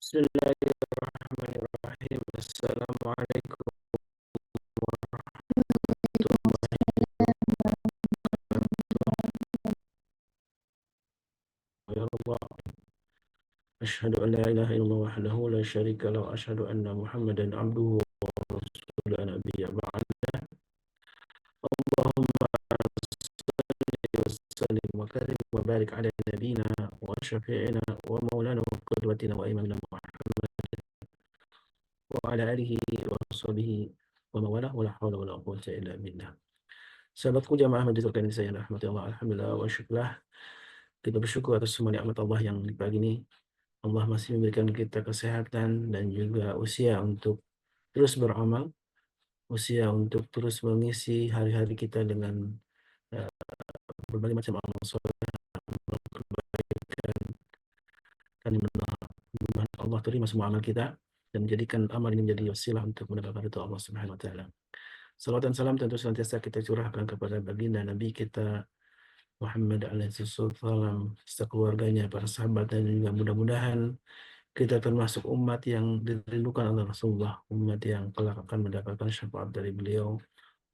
Bismillahirrahmanirrahim. Assalamualaikum warahmatullahi wabarakatuh. Asyhadu an la ilaha illallah wahdahu la syarika lahu wa asyhadu anna Muhammadan abduhu wa rasuluhu la nabiyya ba'da. Allahumma salli wa sallim wa karim wa barik ala nabiyyina wa syafi'ina wa maulana wa qudwatina wa imamina Muhammad wa ala alihi wa sahbihi wa mawalah wa la hawla wa la quwwata illa billah. Sahabatku jamaah majelis taklim saya rahmati Allah, alhamdulillah wa syukurlah. Kita bersyukur atas semua nikmat Allah yang di pagi ini Allah masih memberikan kita kesehatan dan juga usia untuk terus beramal, usia untuk terus mengisi hari-hari kita dengan eh, berbagai macam amal soleh, amal kebaikan, dan mudah-mudahan Allah terima semua amal kita dan menjadikan amal ini menjadi wasilah untuk mendapatkan ridha Allah Subhanahu wa taala. Salawat dan salam tentu senantiasa kita curahkan kepada baginda Nabi kita Muhammad alaihissalam, serta keluarganya, para sahabat, dan juga mudah-mudahan kita termasuk umat yang dirindukan oleh Rasulullah, umat yang kelak akan mendapatkan syafaat dari beliau,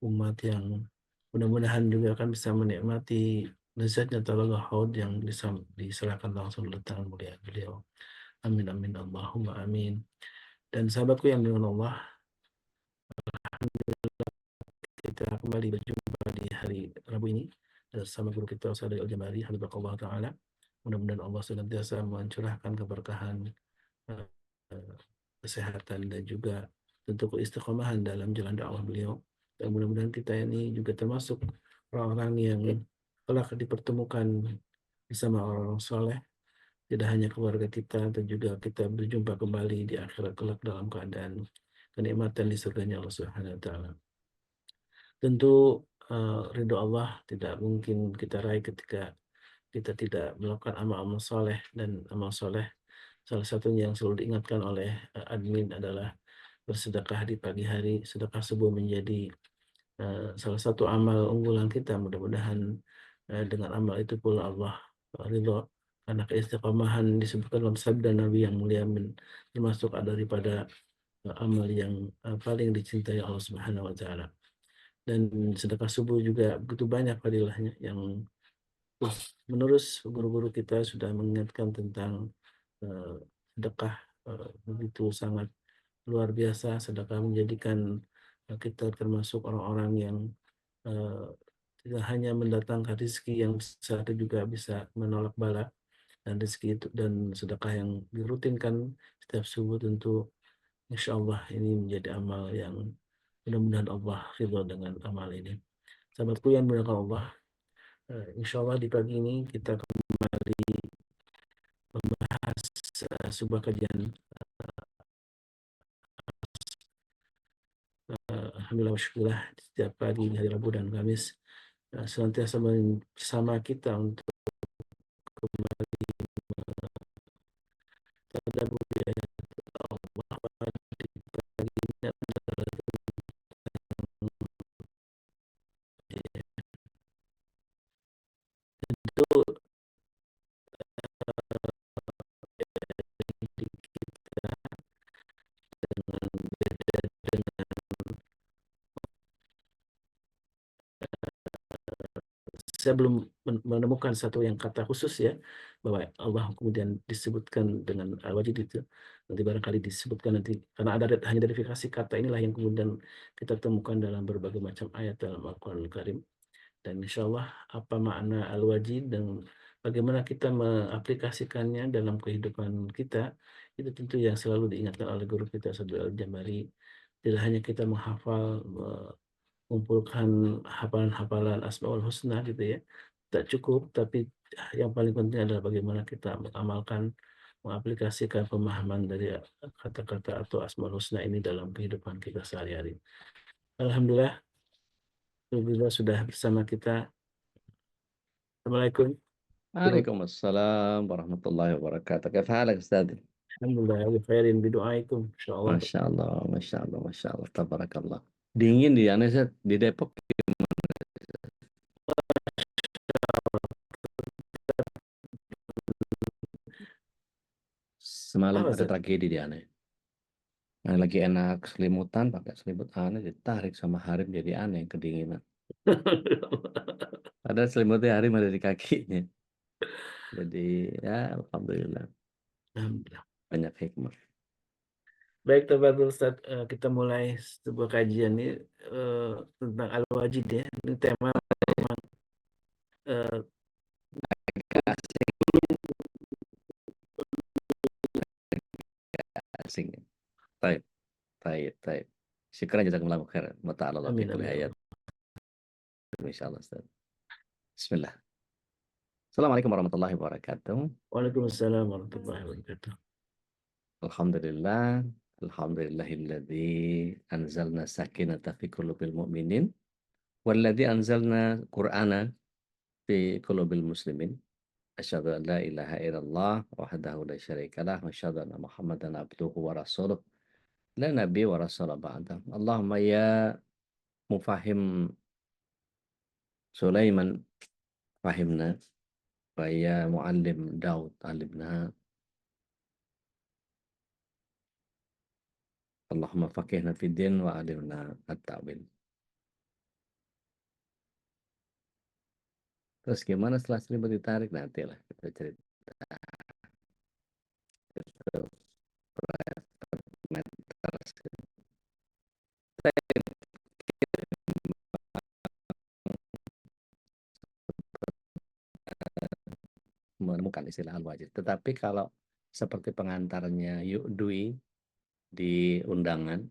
umat yang mudah-mudahan juga akan bisa menikmati lezatnya talaga haud yang diserahkan langsung oleh tangan mulia beliau. Amin amin Allahumma amin. Dan sahabatku yang dengan Allah, kita kembali berjumpa di hari Rabu ini bersama guru kita Ustaz Al-Jambari Habibullah Ta'ala. Mudah-mudahan Allah senantiasa mencurahkan keberkahan, eh, kesehatan, dan juga tentu keistiqomahan dalam jalan dakwah beliau. Dan mudah-mudahan kita ini juga termasuk orang-orang yang kelak dipertemukan bersama orang-orang soleh, tidak hanya keluarga kita, dan juga kita berjumpa kembali di akhirat kelak dalam keadaan kenikmatan di surganya Allah Subhanahu wa taala. Tentu ridho Allah tidak mungkin kita raih ketika kita tidak melakukan amal-amal soleh, dan amal soleh salah satunya yang selalu diingatkan oleh admin adalah bersedekah di pagi hari. Sedekah subuh menjadi salah satu amal unggulan kita. Mudah-mudahan dengan amal itu pula Allah ridho, karena keistiqomahan disebutkan dalam sabda Nabi yang mulia, termasuk ada daripada amal yang paling dicintai Allah Subhanahu wa taala. Dan sedekah subuh juga begitu banyak fadilahnya yang menerus guru-guru kita sudah mengingatkan tentang sedekah begitu sangat luar biasa. Sedekah menjadikan kita termasuk orang-orang yang eh, tidak hanya mendatangkan rezeki yang besar, tapi juga bisa menolak bala. Dan rezeki itu dan sedekah yang dirutinkan setiap subuh tentu insya Allah ini menjadi amal yang mudah-mudahan Allah ridho dengan amal ini. Sahabatku yang dimuliakan Allah, insya Allah di pagi ini kita kembali membahas sebuah kajian. Alhamdulillah wa syukurlah setiap pagi di hari Rabu dan Kamis senantiasa bersama kita untuk kembali tadabbur ayat Allah. Di pagi ini adalah tentu kita saya belum menemukan satu yang kata khusus ya, bahwa Allah kemudian disebutkan dengan al-wajid itu. Nanti barangkali disebutkan nanti, karena ada hanya verifikasi kata inilah yang kemudian kita temukan dalam berbagai macam ayat dalam Al-Quran Al-Karim. Dan insya Allah apa makna al-wajid dan bagaimana kita mengaplikasikannya dalam kehidupan kita, itu tentu yang selalu diingatkan oleh guru kita Ustaz Al-Jambari. Tidak hanya kita menghafal, mengumpulkan hafalan-hafalan Asmaul Husna gitu ya, tak cukup, tapi yang paling penting adalah bagaimana kita mengamalkan, mengaplikasikan pemahaman dari kata-kata atau Asmaul Husna ini dalam kehidupan kita sehari-hari. Alhamdulillah, sudah bersama kita. Assalamualaikum. Waalaikumsalam warahmatullahi wabarakatuh. Kaifa halak Ustaz? Alhamdulillah, bi khairin bidu'aikum. Insyaallah. Masya Allah, Masya Allah, Masya Allah, Tabarakallah. Dingin di Indonesia, di Depok Semalam Apa ada Ustaz? tragedi di aneh. Nah, lagi enak selimutan, pakai selimut aneh, ditarik sama Harim jadi aneh, kedinginan. Padahal selimutnya Harim ada di kakinya. Jadi ya Alhamdulillah Alhamdulillah. banyak hikmah. Baik, tafadhol Ustaz. Kita mulai sebuah kajian ini tentang Al-Wajid ya. Ini tema eh, Asing. Baik, baik, baik. Syukran jazakumullah khairan. Wa ta'ala Allah fi amin kulli amin ya ayat. Allah. Insyaallah Ustaz. Bismillah. Assalamualaikum warahmatullahi wabarakatuh. Waalaikumsalam warahmatullahi wabarakatuh. Alhamdulillah. Alhamdulillahilladzi anzalna sakinata fi qulubil mu'minin. Walladzi anzalna Qur'ana fi qulubil muslimin. Asyhadu an la ilaha illallah wahdahu la syarikalah wa asyhadu anna Muhammadan abduhu wa rasuluh. La nabi wa rasul ba'da. Allahumma ya mufahim Sulaiman fahimna wa ya muallim Daud alimna. Allahumma faqihna fid din wa alimna at-ta'wil. Terus gimana setelah selimut ditarik nantilah kita cerita. Menemukan istilah al-wajid. Tetapi kalau seperti pengantarnya Yuk Dwi di undangan,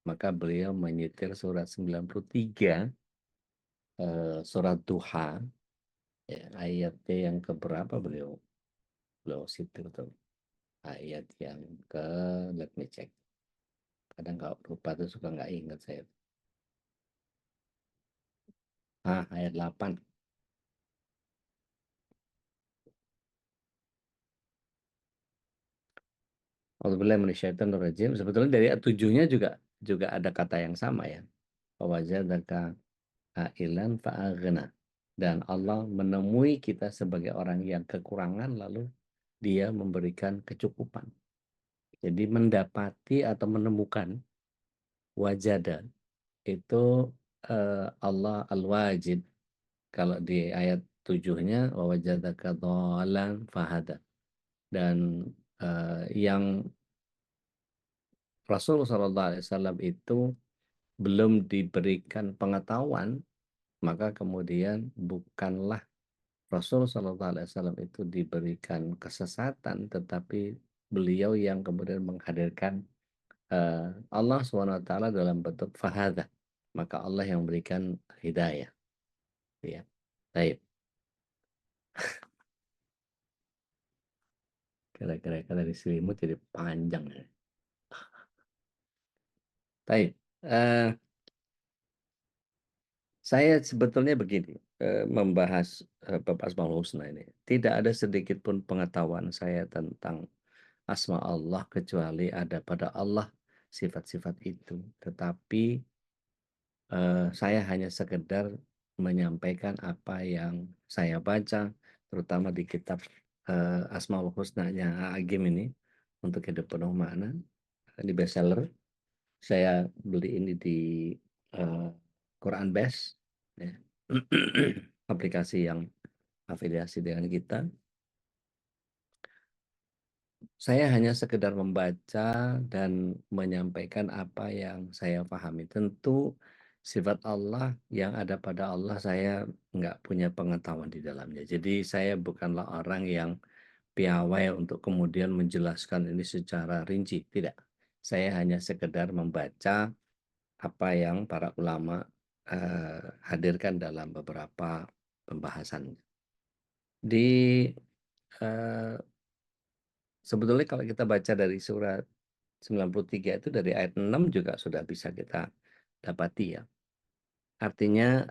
maka beliau menyetir surat 93, surat Duha, ya, ayatnya yang keberapa beliau beliau setir tuh. Ayat yang ke, let me check. Kadang kalau lupa tuh suka nggak ingat saya. Ayat 8. Alhamdulillah minasyaitonirrajim. Sebetulnya dari ayat 7-nya juga juga ada kata yang sama ya. Wajadaka ailan fa'aghna. Dan Allah menemui kita sebagai orang yang kekurangan lalu dia memberikan kecukupan. Jadi mendapati atau menemukan wajada itu Allah al-wajid. Kalau di ayat 7-nya wajadaka dhalan fahada. Dan yang Rasulullah SAW itu belum diberikan pengetahuan, maka kemudian bukanlah Rasul Shallallahu Alaihi Wasallam itu diberikan kesesatan, tetapi beliau yang kemudian menghadirkan Allah SWT dalam bentuk fahadah. Maka Allah yang memberikan hidayah. Ya. Baik. Kira-kira dari selimut jadi panjang. Ya. Baik. Saya sebetulnya begini, membahas bab Asmaul Husna ini. Tidak ada sedikit pun pengetahuan saya tentang asma Allah kecuali ada pada Allah sifat-sifat itu. Tetapi saya hanya sekedar menyampaikan apa yang saya baca, terutama di kitab Asmaul Husna-nya Agim ini untuk hidup penuh makna di bestseller. Saya beli ini di Quran Best, ya. Aplikasi yang afiliasi dengan kita. Saya hanya sekedar membaca dan menyampaikan apa yang saya pahami. Tentu sifat Allah yang ada pada Allah saya nggak punya pengetahuan di dalamnya. Jadi saya bukanlah orang yang piawai untuk kemudian menjelaskan ini secara rinci. Tidak. Saya hanya sekedar membaca apa yang para ulama hadirkan dalam beberapa pembahasan. Di eh, Sebetulnya kalau kita baca dari surat 93 itu dari ayat 6 juga sudah bisa kita dapati ya. Artinya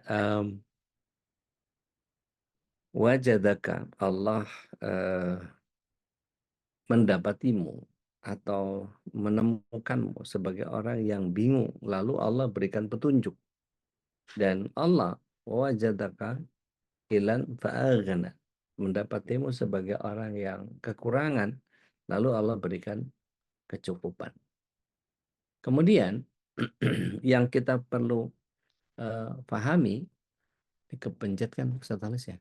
wajadaka Allah mendapatimu atau menemukanmu sebagai orang yang bingung, lalu Allah berikan petunjuk. Dan Allah wajadaka ilan fa'aghna, mendapatimu sebagai orang yang kekurangan, lalu Allah berikan kecukupan. Kemudian yang kita perlu pahami, ini kepencet kan Ustaz Alis ya?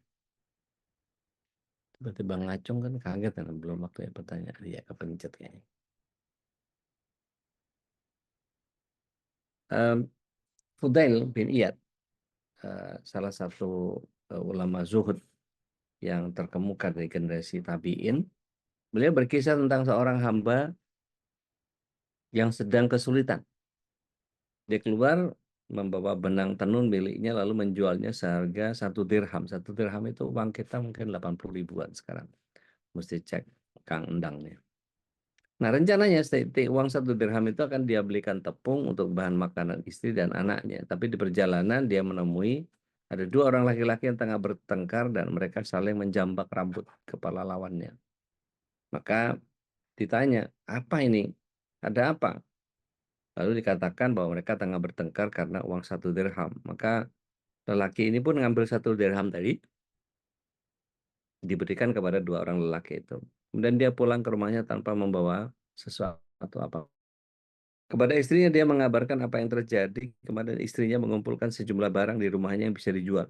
Tiba-tiba ngacung kan kaget kan belum waktunya pertanyaan. Iya kepencet kayaknya. Fudail bin Iyad, salah satu ulama zuhud yang terkemuka dari generasi tabi'in, beliau berkisah tentang seorang hamba yang sedang kesulitan. Dia keluar membawa benang tenun miliknya lalu menjualnya seharga 1 dirham. 1 dirham itu uang kita mungkin 80 ribuan sekarang. Mesti cek Kang Endangnya. Nah rencananya uang 1 dirham itu akan dia belikan tepung untuk bahan makanan istri dan anaknya. Tapi di perjalanan dia menemui ada 2 orang laki-laki yang tengah bertengkar dan mereka saling menjambak rambut kepala lawannya. Maka ditanya, apa ini? Ada apa? Lalu dikatakan bahwa mereka tengah bertengkar karena uang 1 dirham. Maka lelaki ini pun mengambil 1 dirham tadi, diberikan kepada 2 orang lelaki itu. Kemudian dia pulang ke rumahnya tanpa membawa sesuatu apa. Kepada istrinya dia mengabarkan apa yang terjadi. Kemudian istrinya mengumpulkan sejumlah barang di rumahnya yang bisa dijual.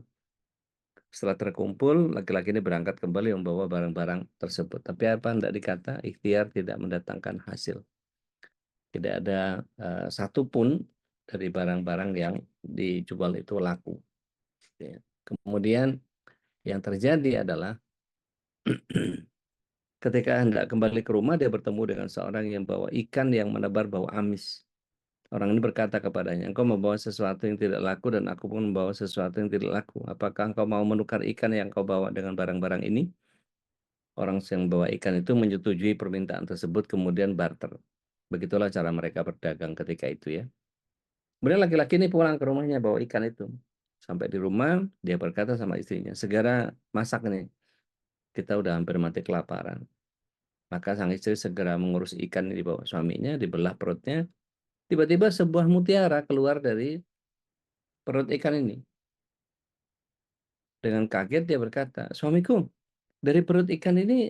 Setelah terkumpul, laki-laki ini berangkat kembali membawa barang-barang tersebut. Tapi apa tidak dikata, ikhtiar tidak mendatangkan hasil. Tidak ada satupun dari barang-barang yang dijual itu laku. Ya. Kemudian yang terjadi adalah ketika hendak kembali ke rumah, dia bertemu dengan seorang yang bawa ikan yang menebar bau amis. Orang ini berkata kepadanya, engkau membawa sesuatu yang tidak laku dan aku pun membawa sesuatu yang tidak laku. Apakah engkau mau menukar ikan yang kau bawa dengan barang-barang ini? Orang yang bawa ikan itu menyetujui permintaan tersebut, kemudian barter. Begitulah cara mereka berdagang ketika itu ya. Kemudian laki-laki ini pulang ke rumahnya bawa ikan itu. Sampai di rumah, dia berkata sama istrinya, segera masak nih. Kita udah hampir mati kelaparan. Maka sang istri segera mengurus ikan di bawah suaminya, dibelah perutnya. Tiba-tiba sebuah mutiara keluar dari perut ikan ini. Dengan kaget dia berkata, suamiku, dari perut ikan ini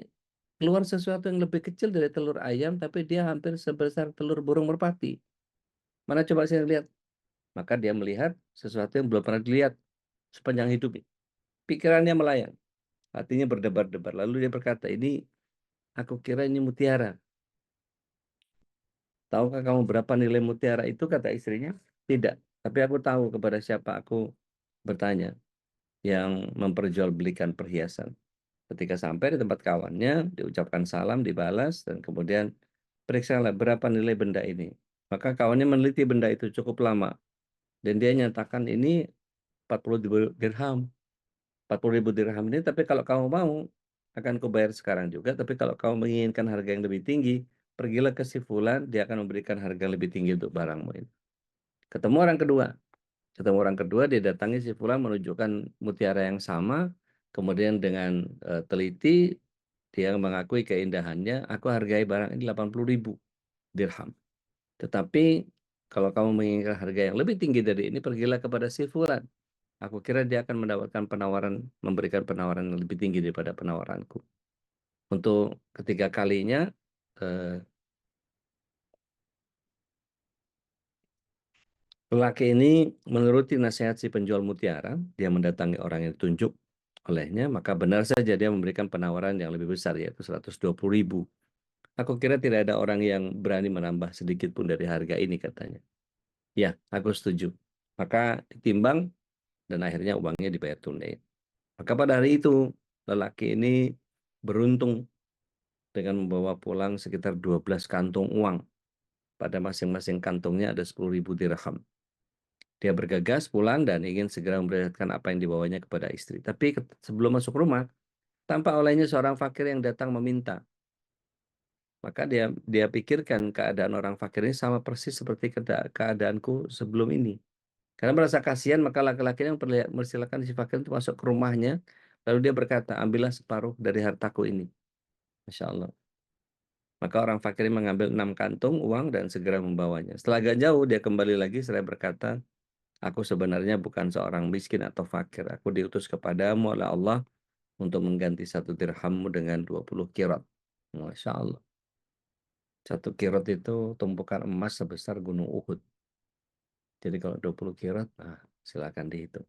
keluar sesuatu yang lebih kecil dari telur ayam, tapi dia hampir sebesar telur burung merpati. Mana coba saya lihat? Maka dia melihat sesuatu yang belum pernah dilihat sepanjang hidupnya. Pikirannya melayang, hatinya berdebar-debar. Lalu dia berkata, ini aku kira ini mutiara. Tahukah kamu berapa nilai mutiara itu? Kata istrinya. Tidak. Tapi aku tahu kepada siapa aku bertanya yang memperjualbelikan perhiasan. Ketika sampai di tempat kawannya, diucapkan salam, dibalas, dan kemudian periksalah berapa nilai benda ini. Maka kawannya meneliti benda itu cukup lama. Dan dia nyatakan ini 40 ribu dirham. 40 ribu dirham ini, tapi kalau kamu mau, akan kubayar sekarang juga. Tapi kalau kamu menginginkan harga yang lebih tinggi, pergilah ke si Fulan, dia akan memberikan harga yang lebih tinggi untuk barangmu ini. Ketemu orang kedua. Ketemu orang kedua, dia datangi si Fulan menunjukkan mutiara yang sama. Kemudian dengan teliti, dia mengakui keindahannya, aku hargai barang ini 80 ribu dirham. Tetapi kalau kamu menginginkan harga yang lebih tinggi dari ini, pergilah kepada si Fulan. Aku kira dia akan mendapatkan penawaran, memberikan penawaran yang lebih tinggi daripada penawaranku. Untuk ketiga kalinya, eh, lelaki ini menuruti nasihat si penjual mutiara. Dia mendatangi orang yang ditunjuk olehnya, maka benar saja dia memberikan penawaran yang lebih besar, yaitu 120 ribu. Aku kira tidak ada orang yang berani menambah sedikit pun dari harga ini, katanya. Ya, aku setuju. Maka ditimbang dan akhirnya uangnya dibayar tunai. Maka pada hari itu, lelaki ini beruntung dengan membawa pulang sekitar 12 kantung uang. Pada masing-masing kantungnya ada 10 ribu dirham. Dia bergegas pulang dan ingin segera memperlihatkan apa yang dibawanya kepada istri. Tapi sebelum masuk rumah, tampak olehnya seorang fakir yang datang meminta. Maka dia pikirkan keadaan orang fakir ini sama persis seperti keadaanku sebelum ini. Karena merasa kasihan, maka laki-laki yang mempersilakan si fakir itu masuk ke rumahnya. Lalu dia berkata, ambillah separuh dari hartaku ini. Masya Allah. Maka orang fakir ini mengambil 6 kantung uang dan segera membawanya. Setelah agak jauh, dia kembali lagi seraya berkata, aku sebenarnya bukan seorang miskin atau fakir. Aku diutus kepadamu oleh Allah untuk mengganti 1 dirhammu dengan 20 kirat. Masya Allah. 1 kirot itu tumpukan emas sebesar gunung Uhud. Jadi kalau 20 kirot, nah silakan dihitung.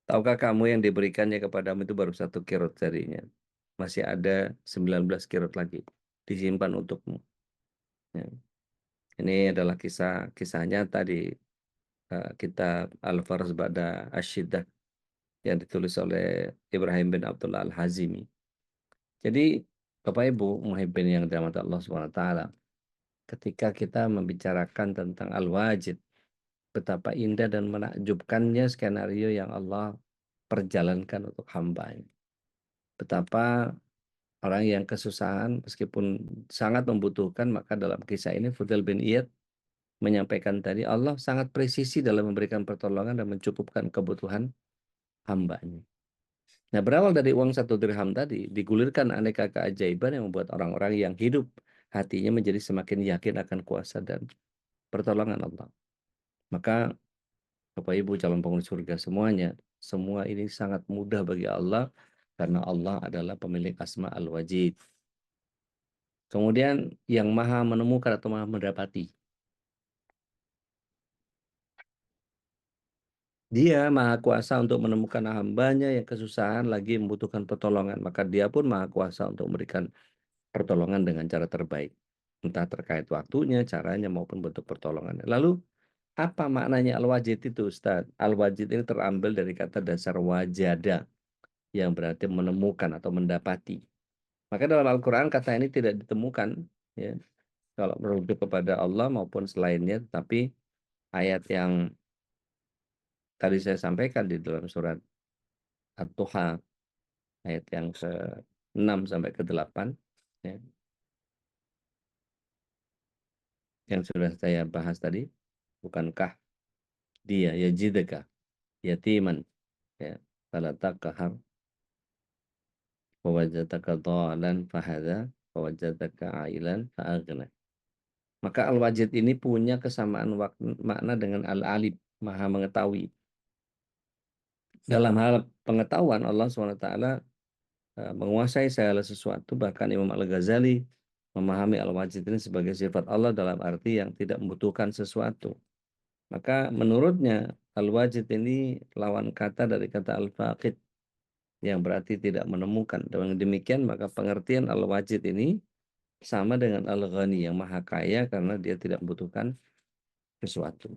Tahukah kamu yang diberikannya kepadamu itu baru 1 kirot jadinya. Masih ada 19 kirot lagi disimpan untukmu. Ya. Ini adalah kisah nyata di kitab Al-Farz Ba'da Asy-Syiddah yang ditulis oleh Ibrahim bin Abdullah Al-Hazimi. Jadi Bapak Ibu muhibbin yang dirahmati Allah SWT, ketika kita membicarakan tentang Al-Wajid, betapa indah dan menakjubkannya skenario yang Allah perjalankan untuk hamba-Nya. Betapa orang yang kesusahan meskipun sangat membutuhkan, maka dalam kisah ini Fudail bin Iyad menyampaikan tadi Allah sangat presisi dalam memberikan pertolongan dan mencukupkan kebutuhan hambanya. Nah, berawal dari uang 1 dirham tadi, digulirkan aneka keajaiban yang membuat orang-orang yang hidup hatinya menjadi semakin yakin akan kuasa dan pertolongan Allah. Maka Bapak Ibu calon penghuni surga semuanya, semua ini sangat mudah bagi Allah karena Allah adalah pemilik Asma Al-Wajid. Kemudian yang maha menemukan atau maha mendapati. Dia maha kuasa untuk menemukan hambanya yang kesusahan lagi membutuhkan pertolongan. Maka dia pun maha kuasa untuk memberikan pertolongan dengan cara terbaik. Entah terkait waktunya, caranya, maupun bentuk pertolongannya. Lalu, apa maknanya al-wajid itu, Ustaz? Al-wajid ini terambil dari kata dasar wajada, yang berarti menemukan atau mendapati. Maka dalam Al-Quran kata ini tidak ditemukan, ya, kalau merujuk kepada Allah maupun selainnya, tapi ayat yang tadi saya sampaikan di dalam surat At-Tuha, ayat yang ke-6 sampai ke-8, ya, yang sudah saya bahas tadi, bukankah dia yajidaka yatiman, ya, fala taqhar wa wajadaka dhalan fahada wa wajadaka ailan fa'aghna. Maka al-wajid ini punya kesamaan makna dengan al-alim, maha mengetahui. Dalam hal pengetahuan Allah SWT menguasai segala sesuatu, bahkan Imam Al-Ghazali memahami al-wajid ini sebagai sifat Allah dalam arti yang tidak membutuhkan sesuatu. Maka menurutnya al-wajid ini lawan kata dari kata al-faqid yang berarti tidak menemukan. Dengan demikian maka pengertian al-wajid ini sama dengan al-ghani yang maha kaya karena dia tidak membutuhkan sesuatu.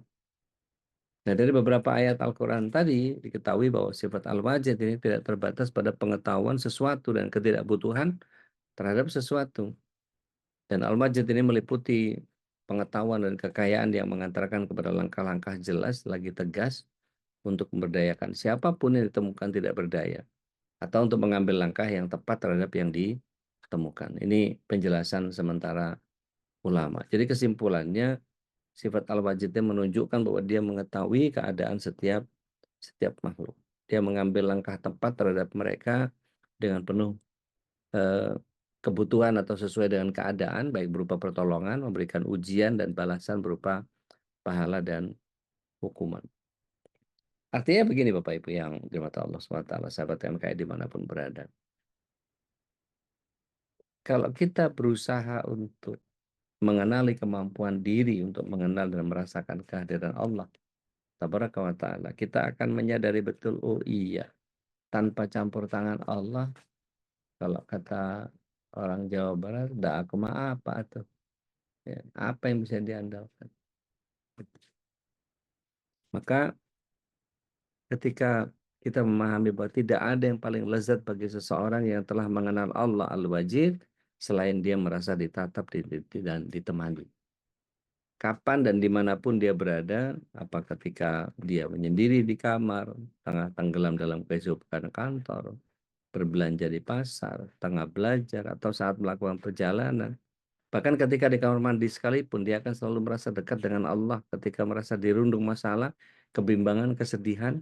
Nah, dari beberapa ayat Al-Quran tadi diketahui bahwa sifat al-wajid ini tidak terbatas pada pengetahuan sesuatu dan ketidakbutuhan terhadap sesuatu. Dan al-wajid ini meliputi pengetahuan dan kekayaan yang mengantarkan kepada langkah-langkah jelas lagi tegas untuk memberdayakan siapapun yang ditemukan tidak berdaya, atau untuk mengambil langkah yang tepat terhadap yang ditemukan. Ini penjelasan sementara ulama. Jadi kesimpulannya, sifat al-wajidnya menunjukkan bahwa dia mengetahui keadaan setiap makhluk. Dia mengambil langkah tepat terhadap mereka dengan penuh eh, kebutuhan atau sesuai dengan keadaan, baik berupa pertolongan, memberikan ujian, dan balasan berupa pahala dan hukuman. Artinya begini Bapak Ibu yang dirahmati Allah SWT, sahabat MKI dimanapun berada. Kalau kita berusaha untuk mengenali kemampuan diri untuk mengenal dan merasakan kehadiran Allah, Tabaraka wa Ta'ala, kita akan menyadari betul, oh iya, tanpa campur tangan Allah, kalau kata orang Jawa Barat, dah aku mah apa tuh? Ya, apa yang bisa diandalkan? Maka ketika kita memahami bahwa tidak ada yang paling lezat bagi seseorang yang telah mengenal Allah Al-Wajid selain dia merasa ditatap dan ditemani. Kapan dan dimanapun dia berada, apa ketika dia menyendiri di kamar, tengah tenggelam dalam kesibukan kantor, berbelanja di pasar, tengah belajar, atau saat melakukan perjalanan. Bahkan ketika di kamar mandi sekalipun, dia akan selalu merasa dekat dengan Allah ketika merasa dirundung masalah, kebimbangan, kesedihan,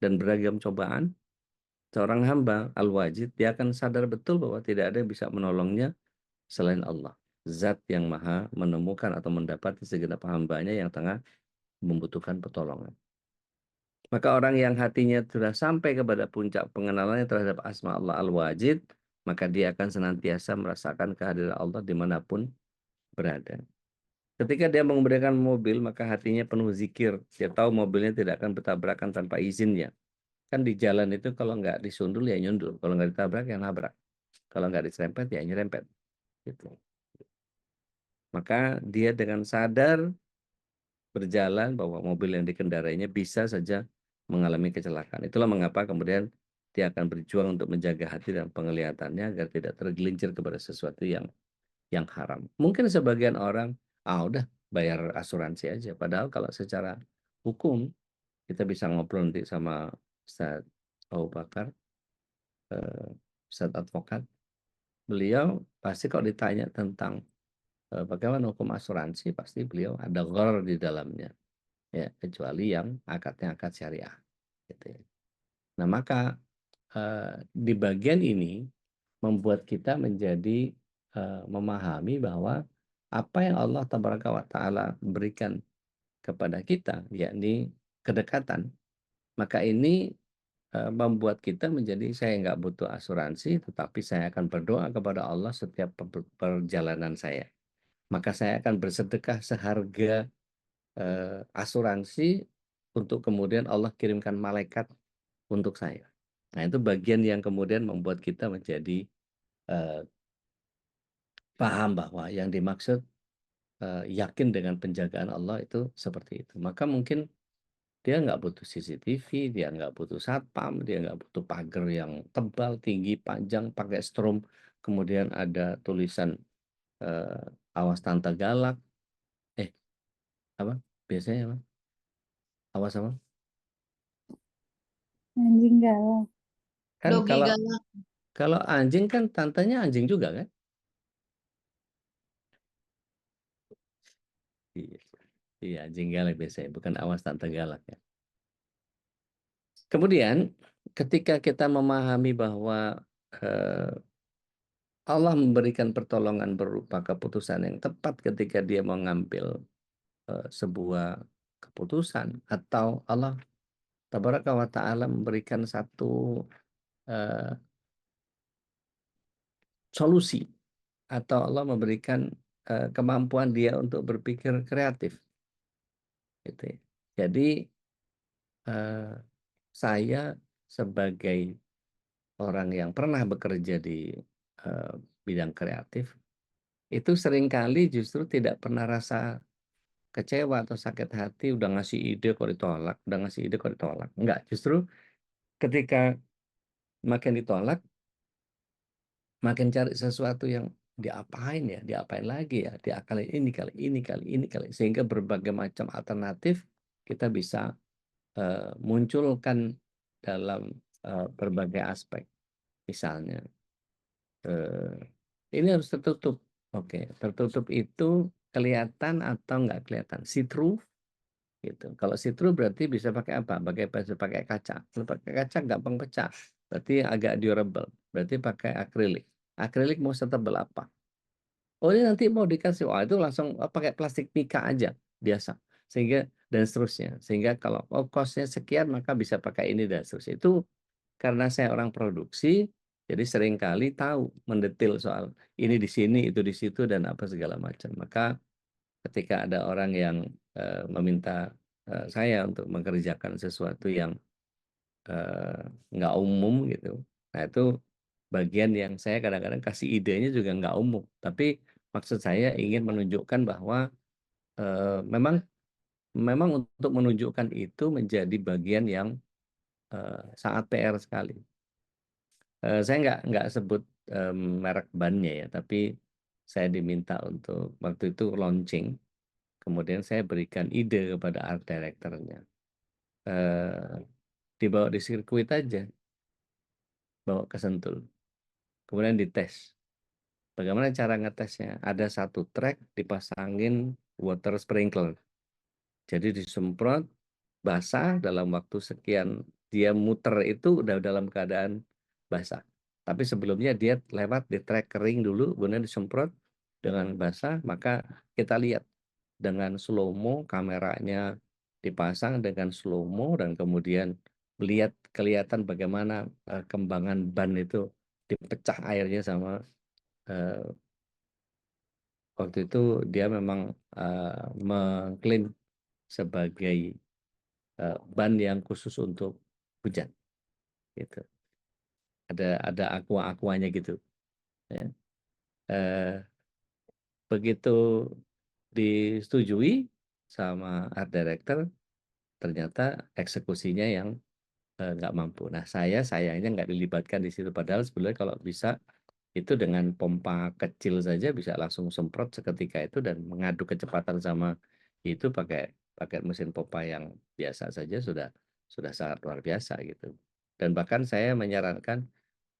dan beragam cobaan. Seorang hamba al-wajid, dia akan sadar betul bahwa tidak ada yang bisa menolongnya selain Allah. Zat yang maha menemukan atau mendapati segenap hambanya yang tengah membutuhkan pertolongan. Maka orang yang hatinya sudah sampai kepada puncak pengenalannya terhadap asma Allah al-wajid, maka dia akan senantiasa merasakan kehadiran Allah dimanapun berada. Ketika dia mengemudikan mobil, maka hatinya penuh zikir. Dia tahu mobilnya tidak akan bertabrakan tanpa izinnya. Kan di jalan itu kalau nggak disundul ya nyundul, kalau nggak ditabrak ya nabrak, kalau nggak diserempet ya nyerempet. Gitu. Maka dia dengan sadar berjalan bahwa mobil yang dikendarainya bisa saja mengalami kecelakaan. Itulah mengapa kemudian dia akan berjuang untuk menjaga hati dan penglihatannya agar tidak tergelincir kepada sesuatu yang haram. Mungkin sebagian orang, udah bayar asuransi aja. Padahal kalau secara hukum, kita bisa ngobrol nanti sama Ustaz Abu Bakar, eh, Ustaz advokat. Beliau pasti kalau ditanya tentang bagaimana hukum asuransi, pasti beliau ada gharar di dalamnya. Ya, kecuali yang akadnya akad syariah. Gitu ya. Nah, maka di bagian ini membuat kita menjadi memahami bahwa apa yang Allah Tabaraka wa Ta'ala berikan kepada kita, yakni kedekatan, maka ini membuat kita menjadi saya nggak butuh asuransi, tetapi saya akan berdoa kepada Allah setiap perjalanan saya. Maka saya akan bersedekah seharga asuransi untuk kemudian Allah kirimkan malaikat untuk saya. Nah, itu bagian yang kemudian membuat kita menjadi eh, paham bahwa yang dimaksud yakin dengan penjagaan Allah itu seperti itu. Maka mungkin dia nggak butuh CCTV, dia nggak butuh satpam, dia nggak butuh pagar yang tebal, tinggi, panjang, pakai strom, kemudian ada tulisan eh, awas tante galak, eh apa? Biasanya apa? Awas apa? Anjing galak. Kan Dogi kalau galak. kalau anjing kan tantenya anjing juga kan? Iya, iya anjing galak biasanya, bukan awas tante galak ya. Kemudian ketika kita memahami bahwa eh, Allah memberikan pertolongan berupa keputusan yang tepat ketika dia mengambil sebuah keputusan, atau Allah Tabaraka wa Ta'ala memberikan satu eh, solusi, atau Allah memberikan kemampuan dia untuk berpikir kreatif gitu ya. Jadi eh, saya sebagai orang yang pernah bekerja di bidang kreatif itu seringkali justru tidak pernah rasa kecewa atau sakit hati udah ngasih ide kok ditolak, udah ngasih ide kok ditolak. Enggak, justru ketika makin ditolak, makin cari sesuatu yang diapain ya, diapain lagi ya, diakalin ini kali, ini kali, ini kali. Sehingga berbagai macam alternatif kita bisa munculkan dalam berbagai aspek. Misalnya, eh, ini harus tertutup. Oke, tertutup itu kelihatan atau nggak kelihatan? See through gitu. Kalau see-through berarti bisa pakai apa? Bisa pakai kaca. Kalau pakai kaca gampang pecah. Berarti agak durable. Berarti pakai akrilik. Akrilik mau setebal apa? Oh ini nanti mau dikasih, wah itu langsung pakai plastik mika aja biasa. Sehingga dan seterusnya. Sehingga kalau cost-nya sekian maka bisa pakai ini dan seterusnya. Itu karena saya orang produksi, jadi seringkali tahu mendetil soal ini di sini, itu di situ dan apa segala macam. Maka ketika ada orang yang meminta saya untuk mengerjakan sesuatu yang eh, nggak umum gitu. Nah itu bagian yang saya kadang-kadang kasih idenya juga nggak umum. Tapi maksud saya ingin menunjukkan bahwa memang memang untuk menunjukkan itu menjadi bagian yang sangat PR sekali. Saya nggak sebut merek bannya ya, tapi saya diminta untuk waktu itu launching. Kemudian saya berikan ide kepada art directornya. Eh, Dibawa di sirkuit aja, bawa ke Sentul. Kemudian dites. Bagaimana cara ngetesnya? Ada satu track dipasangin water sprinkler. Jadi disemprot, basah dalam waktu sekian. Dia muter itu udah dalam keadaan basah. Tapi sebelumnya dia lewat di track kering dulu, kemudian disemprot dengan basah, maka kita lihat dengan slow-mo, kameranya dipasang dengan slow-mo, dan kemudian melihat kelihatan bagaimana kembangan ban itu dipecah airnya sama eh, waktu itu dia memang mengklaim sebagai ban yang khusus untuk hujan, gitu. Ada aqua-aquanya gitu. Ya. Eh, Begitu disetujui sama art director, ternyata eksekusinya yang nggak mampu. Nah, sayangnya nggak dilibatkan di situ. Padahal sebenarnya kalau bisa itu dengan pompa kecil saja bisa langsung semprot seketika itu dan mengadu kecepatan sama itu pakai pakai mesin pompa yang biasa saja sudah sangat luar biasa gitu. Dan bahkan saya menyarankan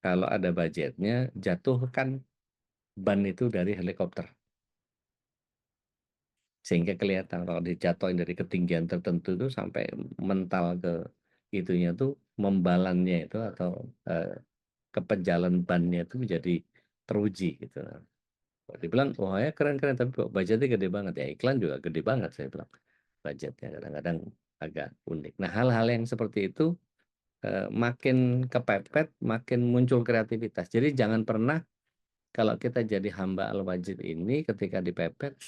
kalau ada budgetnya jatuhkan ban itu dari helikopter sehingga kelihatan kalau dijatuhin dari ketinggian tertentu itu sampai mental ke itunya tuh membalannya itu atau kepenjalan bannya itu menjadi teruji gitu. Dibilang, wah ya keren-keren, tapi kok budgetnya gede banget ya. Iklan juga gede banget saya bilang. Budgetnya kadang-kadang agak unik. Nah hal-hal yang seperti itu makin kepepet, makin muncul kreativitas. Jadi jangan pernah kalau kita jadi hamba al-wajid ini ketika dipepet,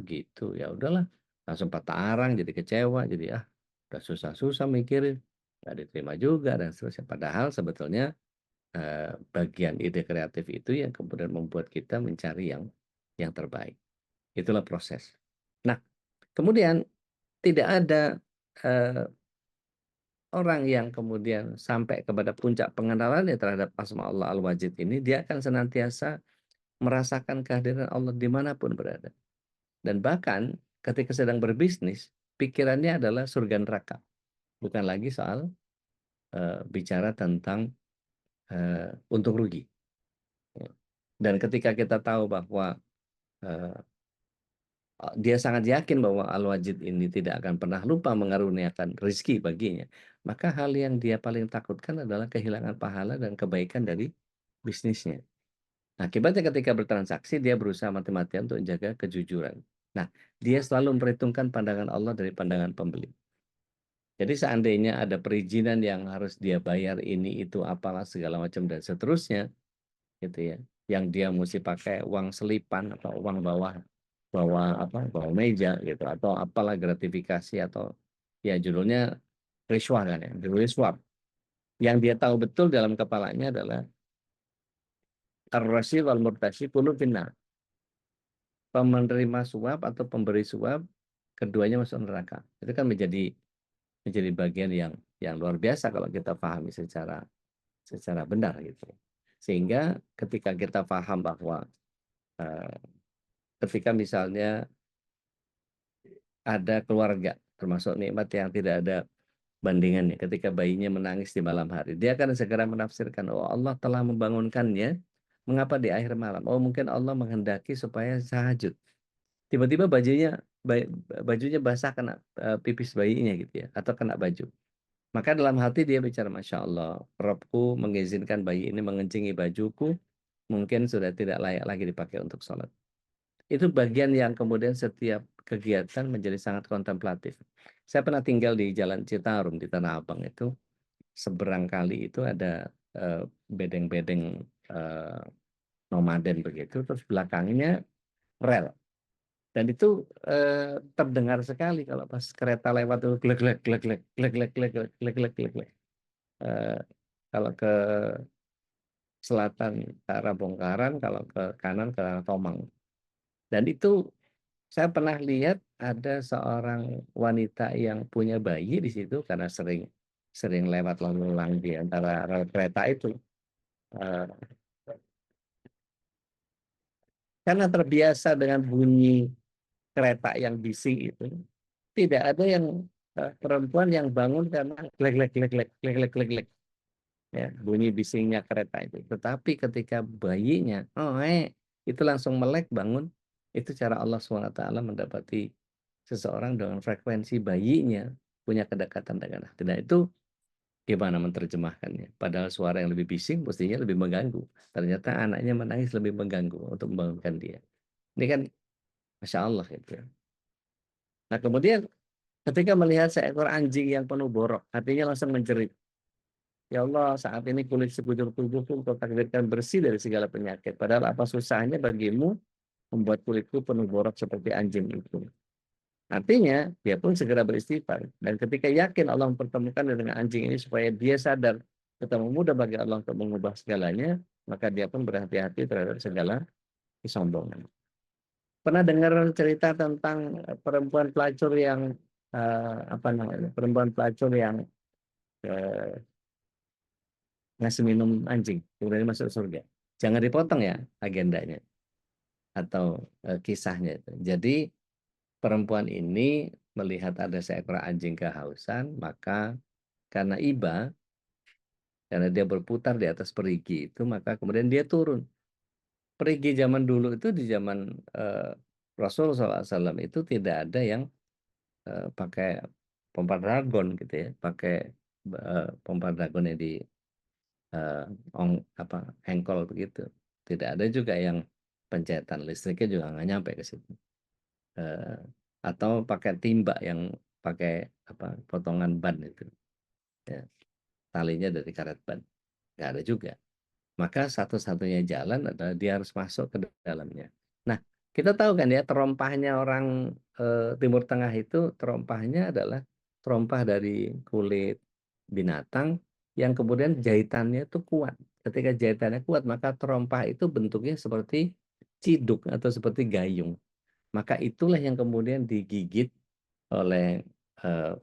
gitu ya udahlah langsung patah arang, jadi kecewa, jadi udah susah-susah mikirin, nggak diterima juga dan seterusnya. Padahal sebetulnya bagian ide kreatif itu yang kemudian membuat kita mencari yang terbaik. Itulah proses. Nah, kemudian tidak ada eh, orang yang kemudian sampai kepada puncak pengenalannya terhadap asma Allah Al-Wajid ini, dia akan senantiasa merasakan kehadiran Allah dimanapun berada. Dan bahkan ketika sedang berbisnis, pikirannya adalah surga neraka. Bukan lagi soal bicara tentang untung rugi. Dan ketika kita tahu bahwa eh, dia sangat yakin bahwa Al-Wajid ini tidak akan pernah lupa mengaruniakan rezeki baginya, maka hal yang dia paling takutkan adalah kehilangan pahala dan kebaikan dari bisnisnya. Nah, akibatnya ketika bertransaksi, dia berusaha mati-matian untuk menjaga kejujuran. Nah, dia selalu memperhitungkan pandangan Allah dari pandangan pembeli. Jadi seandainya ada perizinan yang harus dia bayar ini, itu, apalah, segala macam, dan seterusnya, gitu ya, yang dia mesti pakai uang selipan atau uang bawah bawah meja gitu atau apalah gratifikasi atau ya judulnya riswah kan ya, judulnya suap. Yang dia tahu betul dalam kepalanya adalah ar-rasyid wal murtasyid kullu finnar. Penerima suap atau pemberi suap keduanya masuk neraka. Itu kan menjadi bagian yang luar biasa kalau kita pahami secara benar gitu. Sehingga ketika kita paham bahwa eh, ketika misalnya ada keluarga, termasuk nikmat yang tidak ada bandingannya. Ketika bayinya menangis di malam hari, dia akan segera menafsirkan, oh Allah telah membangunkannya, mengapa di akhir malam? Oh mungkin Allah menghendaki supaya tahajud. Tiba-tiba bajunya basah kena pipis bayinya gitu ya, atau kena baju. Maka dalam hati dia bicara, Masya Allah, Robku mengizinkan bayi ini mengencingi bajuku, mungkin sudah tidak layak lagi dipakai untuk sholat. Itu bagian yang kemudian setiap kegiatan menjadi sangat kontemplatif. Saya pernah tinggal di Jalan Citarum di Tanah Abang itu, seberang kali itu ada bedeng-bedeng eh, nomaden begitu, terus belakangnya rel. Dan itu terdengar sekali kalau pas kereta lewat tuh glek glek glek glek glek glek glek glek glek glek glek glek. Eh, Kalau ke selatan ke arah Bongkaran, kalau ke kanan ke arah Tomang. Dan itu saya pernah lihat ada seorang wanita yang punya bayi di situ karena sering sering lewat lalu lalang di antara rel kereta itu. Eh, karena terbiasa dengan bunyi kereta yang bising itu, tidak ada yang perempuan yang bangun karena glek glek glek glek glek glek glek glek ya bunyi bisingnya kereta itu. Tetapi ketika bayinya, itu langsung melek bangun. Itu cara Allah SWT mendapati seseorang dengan frekuensi bayinya punya kedekatan dengan hati. Nah itu gimana menerjemahkannya? Padahal suara yang lebih bising mestinya lebih mengganggu. Ternyata anaknya menangis lebih mengganggu untuk membangunkan dia. Ini kan Masya Allah gitu ya. Nah kemudian ketika melihat seekor anjing yang penuh borok, hatinya langsung menjerit. Ya Allah, saat ini kulit sekujur tubuhku engkau takdirkan bersih dari segala penyakit. Padahal apa susahnya bagimu membuat kulitku penuh borok seperti anjing itu. Artinya, dia pun segera beristighfar. Dan ketika yakin Allah mempertemukan dengan anjing ini supaya dia sadar betapa mudah bagi Allah untuk mengubah segalanya, maka dia pun berhati-hati terhadap segala kesombongan. Pernah dengar cerita tentang perempuan pelacur yang perempuan pelacur yang eh, ngasih minum anjing, kemudian masuk surga. Jangan dipotong ya agendanya atau kisahnya itu. Jadi perempuan ini melihat ada seekor anjing kehausan, maka karena iba, karena dia berputar di atas perigi itu, maka kemudian dia turun. Perigi zaman dulu itu di zaman Rasul SAW itu tidak ada yang pakai pompa dragon gitu ya, pakai pompa dragon yang di engkol begitu. Tidak ada juga yang pencetan listriknya juga nggak nyampe ke situ. Atau pakai timba yang pakai potongan ban itu, ya, talinya dari karet ban, nggak ada juga. Maka satu-satunya jalan adalah dia harus masuk ke dalamnya. Nah, kita tahu kan ya, terompahnya orang Timur Tengah itu, terompahnya adalah terompah dari kulit binatang yang kemudian jahitannya itu kuat. Ketika jahitannya kuat, maka terompah itu bentuknya seperti ciduk atau seperti gayung. Maka itulah yang kemudian digigit oleh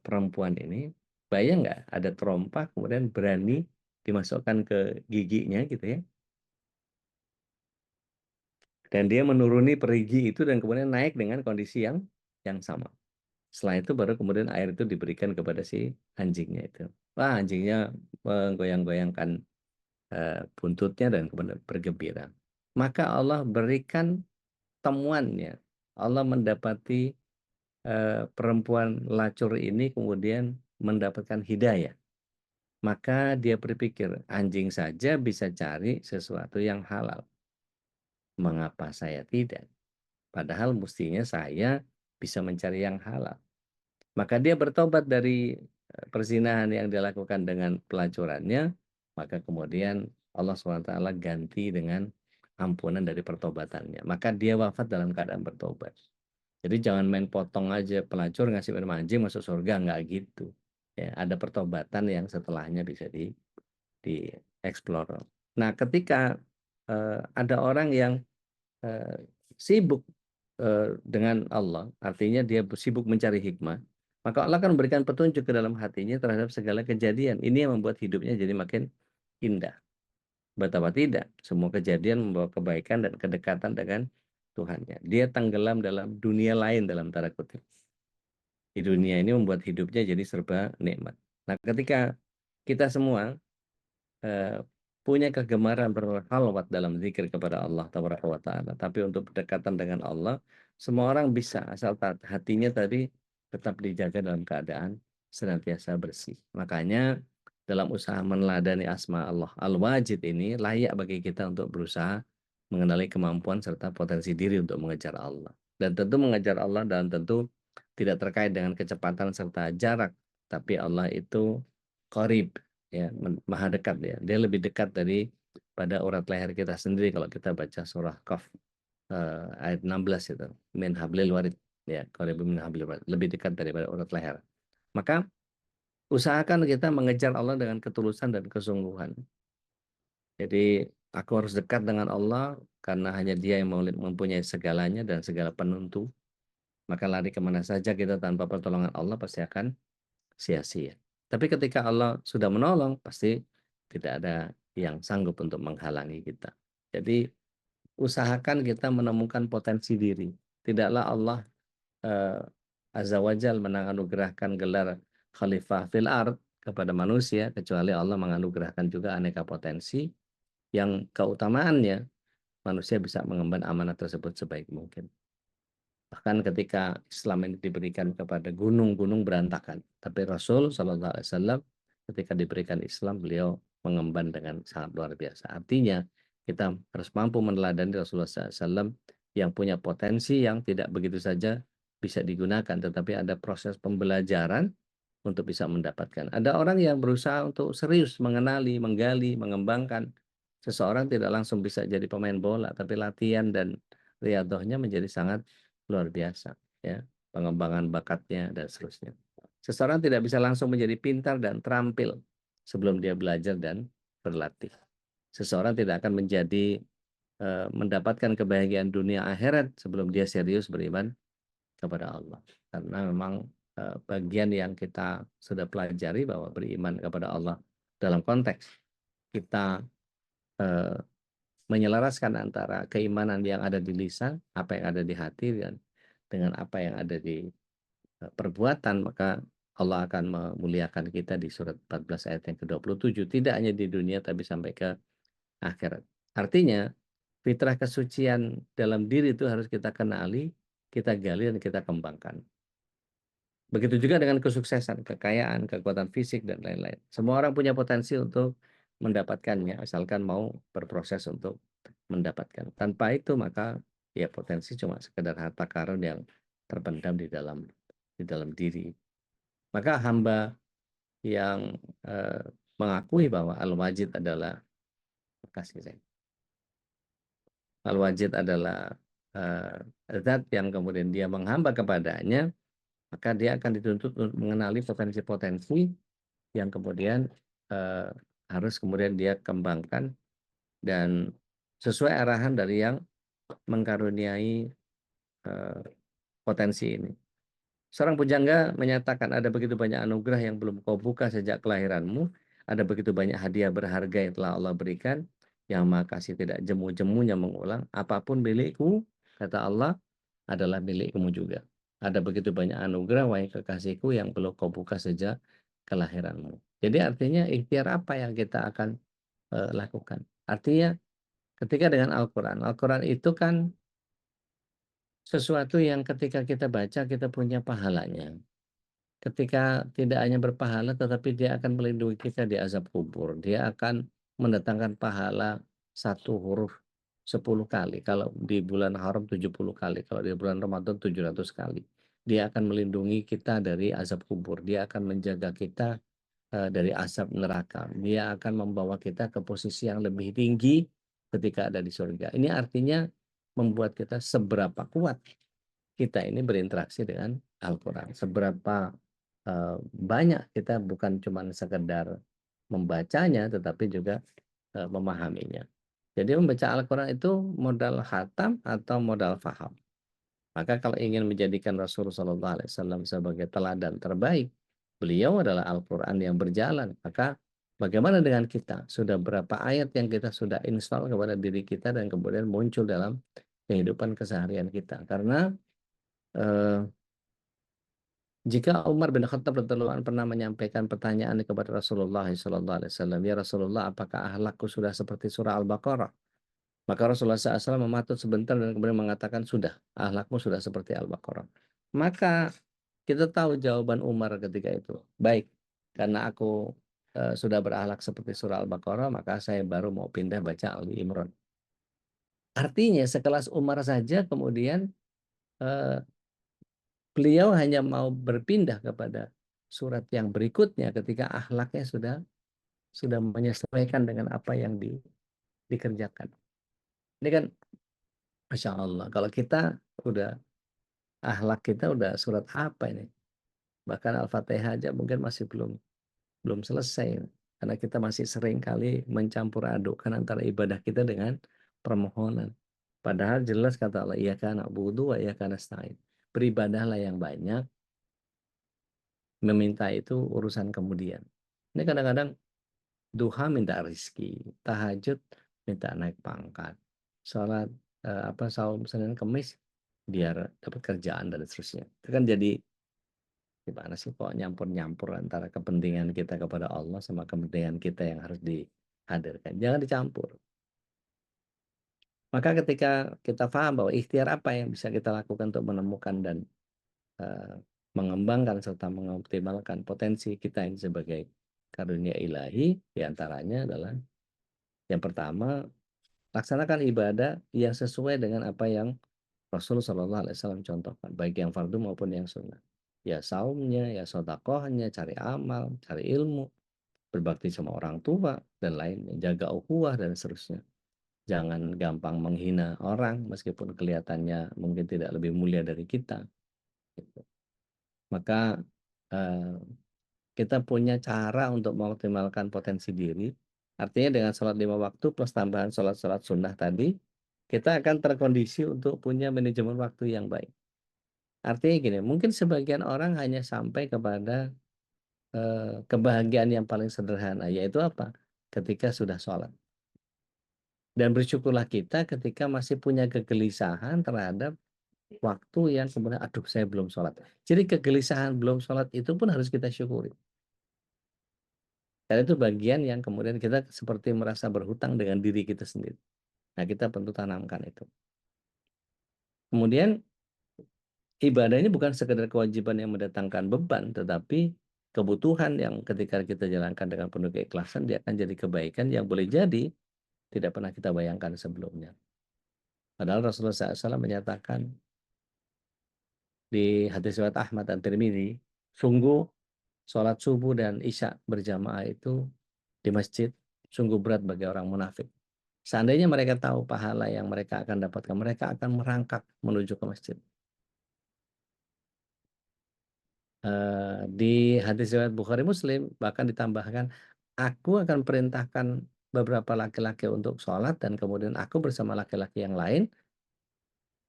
perempuan ini. Bayang nggak ada terompah kemudian berani dimasukkan ke giginya gitu ya. Dan dia menuruni perigi itu dan kemudian naik dengan kondisi yang sama. Setelah itu baru kemudian air itu diberikan kepada si anjingnya itu. Wah, anjingnya menggoyang-goyangkan buntutnya dan kemudian bergembira. Maka Allah berikan temuannya. Allah mendapati perempuan lacur ini kemudian mendapatkan hidayah. Maka dia berpikir, anjing saja bisa cari sesuatu yang halal. Mengapa saya tidak? Padahal mestinya saya bisa mencari yang halal. Maka dia bertobat dari perzinahan yang dilakukan dengan pelacurannya. Maka kemudian Allah SWT ganti dengan ampunan dari pertobatannya. Maka dia wafat dalam keadaan bertobat. Jadi jangan main potong aja pelacur ngasih minum anjing masuk surga, nggak gitu. Ya, ada pertobatan yang setelahnya bisa dieksplor. Nah, ketika ada orang yang sibuk dengan Allah, artinya dia sibuk mencari hikmah, maka Allah akan memberikan petunjuk ke dalam hatinya terhadap segala kejadian. Ini yang membuat hidupnya jadi makin indah. Betapa tidak, semua kejadian membawa kebaikan dan kedekatan dengan Tuhannya. Dia tenggelam dalam dunia lain dalam tanda kutip. Di dunia ini membuat hidupnya jadi serba nikmat. Nah, ketika kita semua punya kegemaran berhalwat dalam zikir kepada Allah Tabaraka wa Ta'ala, tapi untuk berdekatan dengan Allah, semua orang bisa, asal hatinya tadi tetap dijaga dalam keadaan senantiasa bersih. Makanya dalam usaha meneladani asma Allah Al-Wajid ini layak bagi kita untuk berusaha mengenali kemampuan serta potensi diri untuk mengejar Allah. Dan tentu mengejar Allah dan tentu tidak terkait dengan kecepatan serta jarak, tapi Allah itu qarib, ya, maha dekat ya. Dia lebih dekat dari pada urat leher kita sendiri kalau kita baca surah Qaf ayat 16 itu, min hablil warid, ya, qaribun min hablil warid, lebih dekat daripada urat leher. Maka usahakan kita mengejar Allah dengan ketulusan dan kesungguhan. Jadi aku harus dekat dengan Allah karena hanya Dia yang mempunyai segalanya dan segala penentu. Maka lari kemana saja kita tanpa pertolongan Allah pasti akan sia-sia. Tapi ketika Allah sudah menolong, pasti tidak ada yang sanggup untuk menghalangi kita. Jadi usahakan kita menemukan potensi diri. Tidaklah Allah Azza wa Jal menganugerahkan gelar Khalifah fil Ard kepada manusia, kecuali Allah menganugerahkan juga aneka potensi yang keutamaannya manusia bisa mengemban amanah tersebut sebaik mungkin. Bahkan ketika Islam ini diberikan kepada gunung-gunung berantakan. Tapi Rasul Shallallahu Alaihi Wasallam ketika diberikan Islam, beliau mengemban dengan sangat luar biasa. Artinya kita harus mampu meneladani Rasulullah SAW yang punya potensi yang tidak begitu saja bisa digunakan. Tetapi ada proses pembelajaran untuk bisa mendapatkan. Ada orang yang berusaha untuk serius mengenali, menggali, mengembangkan. Seseorang tidak langsung bisa jadi pemain bola, tapi latihan dan riyadhahnya menjadi sangat luar biasa, ya, pengembangan bakatnya dan seterusnya. Seseorang tidak bisa langsung menjadi pintar dan terampil sebelum dia belajar dan berlatih. Seseorang tidak akan menjadi mendapatkan kebahagiaan dunia akhirat sebelum dia serius beriman kepada Allah. Karena memang bagian yang kita sudah pelajari bahwa beriman kepada Allah dalam konteks kita eh, menyelaraskan antara keimanan yang ada di lisan, apa yang ada di hati, dan dengan apa yang ada di perbuatan, maka Allah akan memuliakan kita di surat 14 ayat yang ke-27. Tidak hanya di dunia, tapi sampai ke akhirat. Artinya, fitrah kesucian dalam diri itu harus kita kenali, kita gali, dan kita kembangkan. Begitu juga dengan kesuksesan, kekayaan, kekuatan fisik, dan lain-lain. Semua orang punya potensi untuk mendapatkannya, asalkan mau berproses untuk mendapatkan. Tanpa itu, maka ya potensi cuma sekedar harta karun yang terpendam di dalam diri. Maka hamba yang mengakui bahwa Al-Wajid adalah Al-Wajid adalah zat yang kemudian dia menghamba kepadanya, maka dia akan dituntut untuk mengenali potensi-potensi yang kemudian eh, harus kemudian dia kembangkan dan sesuai arahan dari yang mengkaruniai potensi ini. Seorang pujangga menyatakan ada begitu banyak anugerah yang belum kau buka sejak kelahiranmu, ada begitu banyak hadiah berharga yang telah Allah berikan, yang Maha Kasih tidak jemu-jemunya mengulang, apapun milikku, kata Allah, adalah milikmu juga. Ada begitu banyak anugerah, wahai kekasihku, yang belum kau buka sejak kelahiranmu. Jadi artinya ikhtiar apa yang kita akan lakukan? Artinya ketika dengan Al-Quran, Al-Quran itu kan sesuatu yang ketika kita baca kita punya pahalanya. Ketika tidak hanya berpahala, tetapi dia akan melindungi kita di azab kubur. Dia akan mendatangkan pahala satu huruf 10 kali. Kalau di bulan haram 70 kali. Kalau di bulan Ramadan 700 kali. Dia akan melindungi kita dari azab kubur. Dia akan menjaga kita dari azab neraka. Dia akan membawa kita ke posisi yang lebih tinggi ketika ada di surga. Ini artinya membuat kita seberapa kuat kita ini berinteraksi dengan Al-Quran. Seberapa banyak kita bukan cuma sekedar membacanya, tetapi juga memahaminya. Jadi membaca Al-Quran itu modal khatam atau modal faham. Maka kalau ingin menjadikan Rasulullah SAW sebagai teladan terbaik, beliau adalah Al-Quran yang berjalan. Maka bagaimana dengan kita? Sudah berapa ayat yang kita sudah install kepada diri kita dan kemudian muncul dalam kehidupan keseharian kita? Karena eh, jika Umar bin Khattab radhiyallahu anhu pernah menyampaikan pertanyaan kepada Rasulullah SAW, ya Rasulullah, apakah akhlakku sudah seperti surah Al-Baqarah? Maka Rasulullah SAW mematut sebentar dan kemudian mengatakan, sudah, akhlakmu sudah seperti Al-Baqarah. Maka kita tahu jawaban Umar ketika itu. Baik, karena aku sudah berakhlak seperti surah Al-Baqarah, maka saya baru mau pindah baca Ali Imran. Artinya sekelas Umar saja kemudian eh, beliau hanya mau berpindah kepada surat yang berikutnya ketika akhlaknya sudah menyesuaikan dengan apa yang dikerjakan. Ini kan Masya Allah. Kalau kita udah akhlak kita udah surat apa ini? Bahkan Al-Fatihah aja mungkin masih belum belum selesai. Karena kita masih sering kali mencampur adukkan antara ibadah kita dengan permohonan. Padahal jelas kata Allah, iyyaka na'budu wa iyyaka nasta'in. Beribadahlah yang banyak, meminta itu urusan kemudian. Ini kadang-kadang duha minta rizki, tahajud minta naik pangkat, sholat saum Senin Kemis biar dapat kerjaan dan seterusnya. Itu kan jadi gimana sih kok nyampur-nyampur antara kepentingan kita kepada Allah sama kepentingan kita yang harus dihadirkan. Jangan dicampur. Maka ketika kita paham bahwa ikhtiar apa yang bisa kita lakukan untuk menemukan dan eh, mengembangkan serta mengoptimalkan potensi kita ini sebagai karunia ilahi, diantaranya adalah yang pertama, laksanakan ibadah yang sesuai dengan apa yang Rasulullah SAW contohkan, baik yang fardu maupun yang sunnah. Ya saumnya, ya sodakohnya, cari amal, cari ilmu, berbakti sama orang tua, dan lainnya, jaga ukhuwah, dan seterusnya. jangan gampang menghina orang meskipun kelihatannya mungkin tidak lebih mulia dari kita, gitu. Maka eh, kita punya cara untuk mengoptimalkan potensi diri. Artinya dengan sholat 5 waktu plus tambahan sholat-sholat sunnah tadi, kita akan terkondisi untuk punya manajemen waktu yang baik. Artinya gini, mungkin sebagian orang hanya sampai kepada kebahagiaan yang paling sederhana, yaitu apa? Ketika sudah sholat. Dan bersyukurlah kita ketika masih punya kegelisahan terhadap waktu yang kemudian, aduh saya belum sholat. Jadi kegelisahan belum sholat itu pun harus kita syukuri. Dan itu bagian yang kemudian kita seperti merasa berhutang dengan diri kita sendiri. Nah, kita perlu tanamkan itu. Kemudian, ibadah ini bukan sekedar kewajiban yang mendatangkan beban, tetapi kebutuhan yang ketika kita jalankan dengan penuh keikhlasan, dia akan jadi kebaikan yang boleh jadi tidak pernah kita bayangkan sebelumnya. Padahal Rasulullah SAW menyatakan di hadis riwayat Ahmad dan Tirmidzi, sungguh sholat subuh dan isya berjamaah itu di masjid sungguh berat bagi orang munafik. Seandainya mereka tahu pahala yang mereka akan dapatkan, mereka akan merangkak menuju ke masjid. Di hadis riwayat Bukhari Muslim bahkan ditambahkan, aku akan perintahkan beberapa laki-laki untuk sholat dan kemudian aku bersama laki-laki yang lain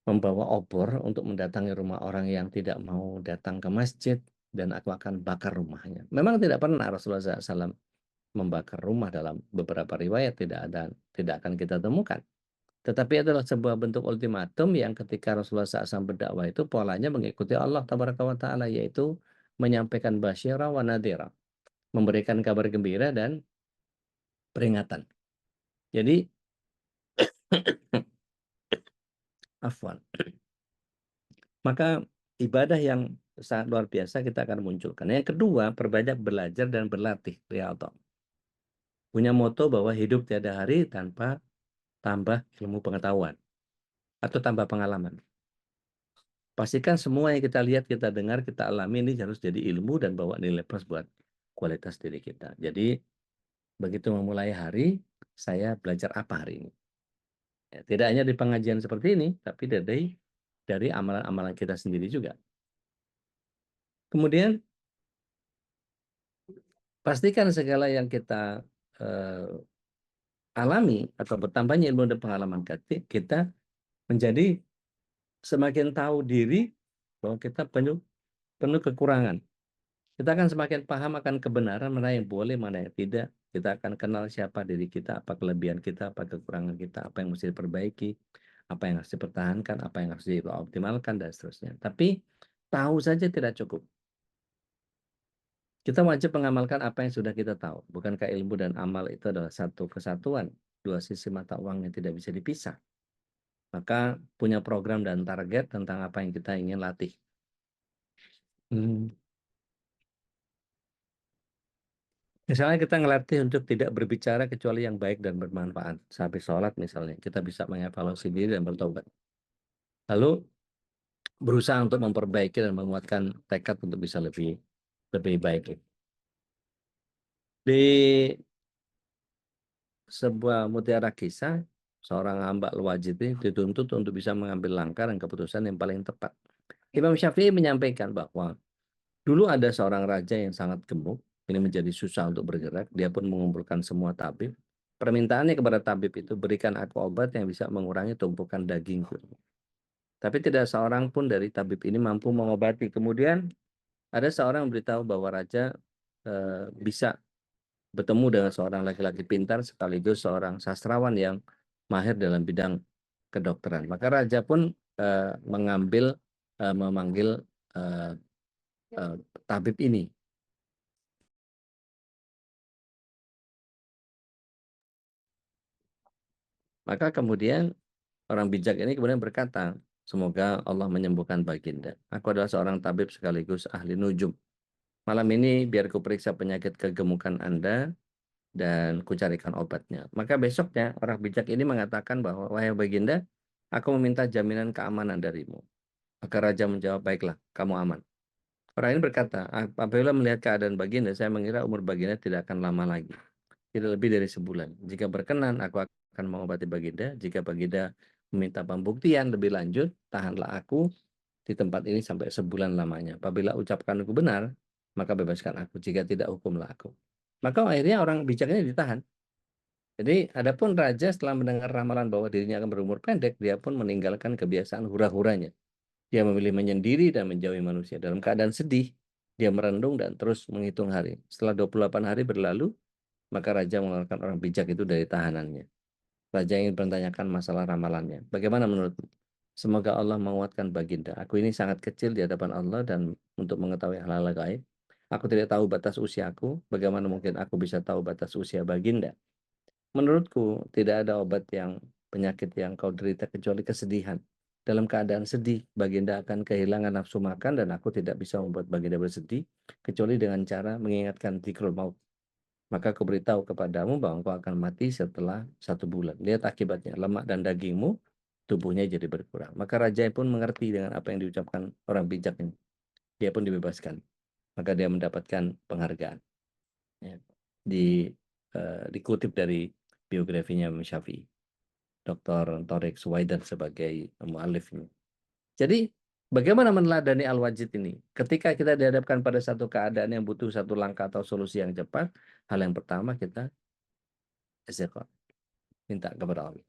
membawa obor untuk mendatangi rumah orang yang tidak mau datang ke masjid dan aku akan bakar rumahnya. Memang tidak pernah Rasulullah SAW membakar rumah, dalam beberapa riwayat tidak akan kita temukan. Tetapi adalah sebuah bentuk ultimatum yang ketika Rasulullah SAW berdakwah itu polanya mengikuti Allah Tabaraka wa Ta'ala, yaitu menyampaikan basyira wa nadira, memberikan kabar gembira dan peringatan. Jadi, afwan. Maka ibadah yang sangat luar biasa kita akan munculkan. Yang kedua, perbanyak belajar dan berlatih riyadhah. Punya moto bahwa hidup tiada hari tanpa tambah ilmu pengetahuan atau tambah pengalaman. Pastikan semua yang kita lihat, kita dengar, kita alami ini harus jadi ilmu dan bawa nilai plus buat kualitas diri kita. Jadi begitu memulai hari, saya belajar apa hari ini. Ya, tidak hanya di pengajian seperti ini, tapi dari amalan-amalan kita sendiri juga. Kemudian pastikan segala yang kita alami atau bertambahnya ilmu dan pengalaman kita menjadi semakin tahu diri bahwa kita penuh kekurangan. Kita akan semakin paham akan kebenaran, mana yang boleh, mana yang tidak. Kita akan kenal siapa diri kita, apa kelebihan kita, apa kekurangan kita, apa yang mesti diperbaiki, apa yang harus dipertahankan, apa yang harus dioptimalkan, dan seterusnya. Tapi tahu saja tidak cukup. Kita wajib mengamalkan apa yang sudah kita tahu. Bukankah ilmu dan amal itu adalah satu kesatuan, dua sisi mata uang yang tidak bisa dipisah. Maka punya program dan target tentang apa yang kita ingin latih. Misalnya kita ngelatih untuk tidak berbicara kecuali yang baik dan bermanfaat. Sampai sholat misalnya, kita bisa mengevaluasi diri dan bertobat. Lalu berusaha untuk memperbaiki dan menguatkan tekad untuk bisa lebih baik. Di sebuah mutiara kisah, seorang hamba al-wajid dituntut untuk bisa mengambil langkah dan keputusan yang paling tepat. Imam Syafi'i menyampaikan bahwa dulu ada seorang raja yang sangat gemuk, ini menjadi susah untuk bergerak, dia pun mengumpulkan semua tabib. Permintaannya kepada tabib itu, berikan aku obat yang bisa mengurangi tumpukan dagingku. Tapi tidak seorang pun dari tabib ini mampu mengobati. Kemudian ada seorang memberitahu bahwa raja bisa bertemu dengan seorang laki-laki pintar sekaligus seorang sastrawan yang mahir dalam bidang kedokteran. Maka raja pun memanggil tabib ini. Maka kemudian orang bijak ini kemudian berkata, semoga Allah menyembuhkan baginda. Aku adalah seorang tabib sekaligus ahli nujum. Malam ini biar ku periksa penyakit kegemukan Anda dan ku carikan obatnya. Maka besoknya orang bijak ini mengatakan bahwa, wahai baginda, aku meminta jaminan keamanan darimu. Maka raja menjawab, baiklah, kamu aman. Orang ini berkata, apabila melihat keadaan baginda, saya mengira umur baginda tidak akan lama lagi. tidak lebih dari sebulan. Jika berkenan, aku akan mengobati Baginda. Jika Baginda meminta pembuktian lebih lanjut, tahanlah aku di tempat ini sampai sebulan lamanya. Apabila ucapkanku benar, maka bebaskan aku. Jika tidak, hukumlah aku. Maka akhirnya orang bijak ini ditahan. Jadi, adapun raja setelah mendengar ramalan bahwa dirinya akan berumur pendek, dia pun meninggalkan kebiasaan hura-huranya. Dia memilih menyendiri dan menjauhi manusia. Dalam keadaan sedih, dia merenung dan terus menghitung hari. Setelah 28 hari berlalu, maka raja mengeluarkan orang bijak itu dari tahanannya. Raja ingin bertanyakan masalah ramalannya. Bagaimana menurutmu? Semoga Allah menguatkan Baginda. Aku ini sangat kecil di hadapan Allah dan untuk mengetahui hal-hal gaib. Aku tidak tahu batas usiaku. Bagaimana mungkin aku bisa tahu batas usia Baginda? Menurutku, tidak ada obat yang penyakit yang kau derita kecuali kesedihan. Dalam keadaan sedih, Baginda akan kehilangan nafsu makan dan aku tidak bisa membuat Baginda bersedih kecuali dengan cara mengingatkan dzikrul maut. Maka aku beritahu kepadamu bahwa engkau akan mati setelah 1 bulan. Lihat akibatnya, lemak dan dagingmu, tubuhnya jadi berkurang. Maka raja pun mengerti dengan apa yang diucapkan orang bijak ini. Dia pun dibebaskan. Maka dia mendapatkan penghargaan. Ya. Dikutip dari biografinya Imam Syafi'i, Dr. Tariq Suwaidan sebagai mu'alifnya. Jadi, bagaimana meneladani Al-Wajid ini? Ketika kita dihadapkan pada satu keadaan yang butuh satu langkah atau solusi yang cepat, hal yang pertama kita istighfar, minta kepada Allah.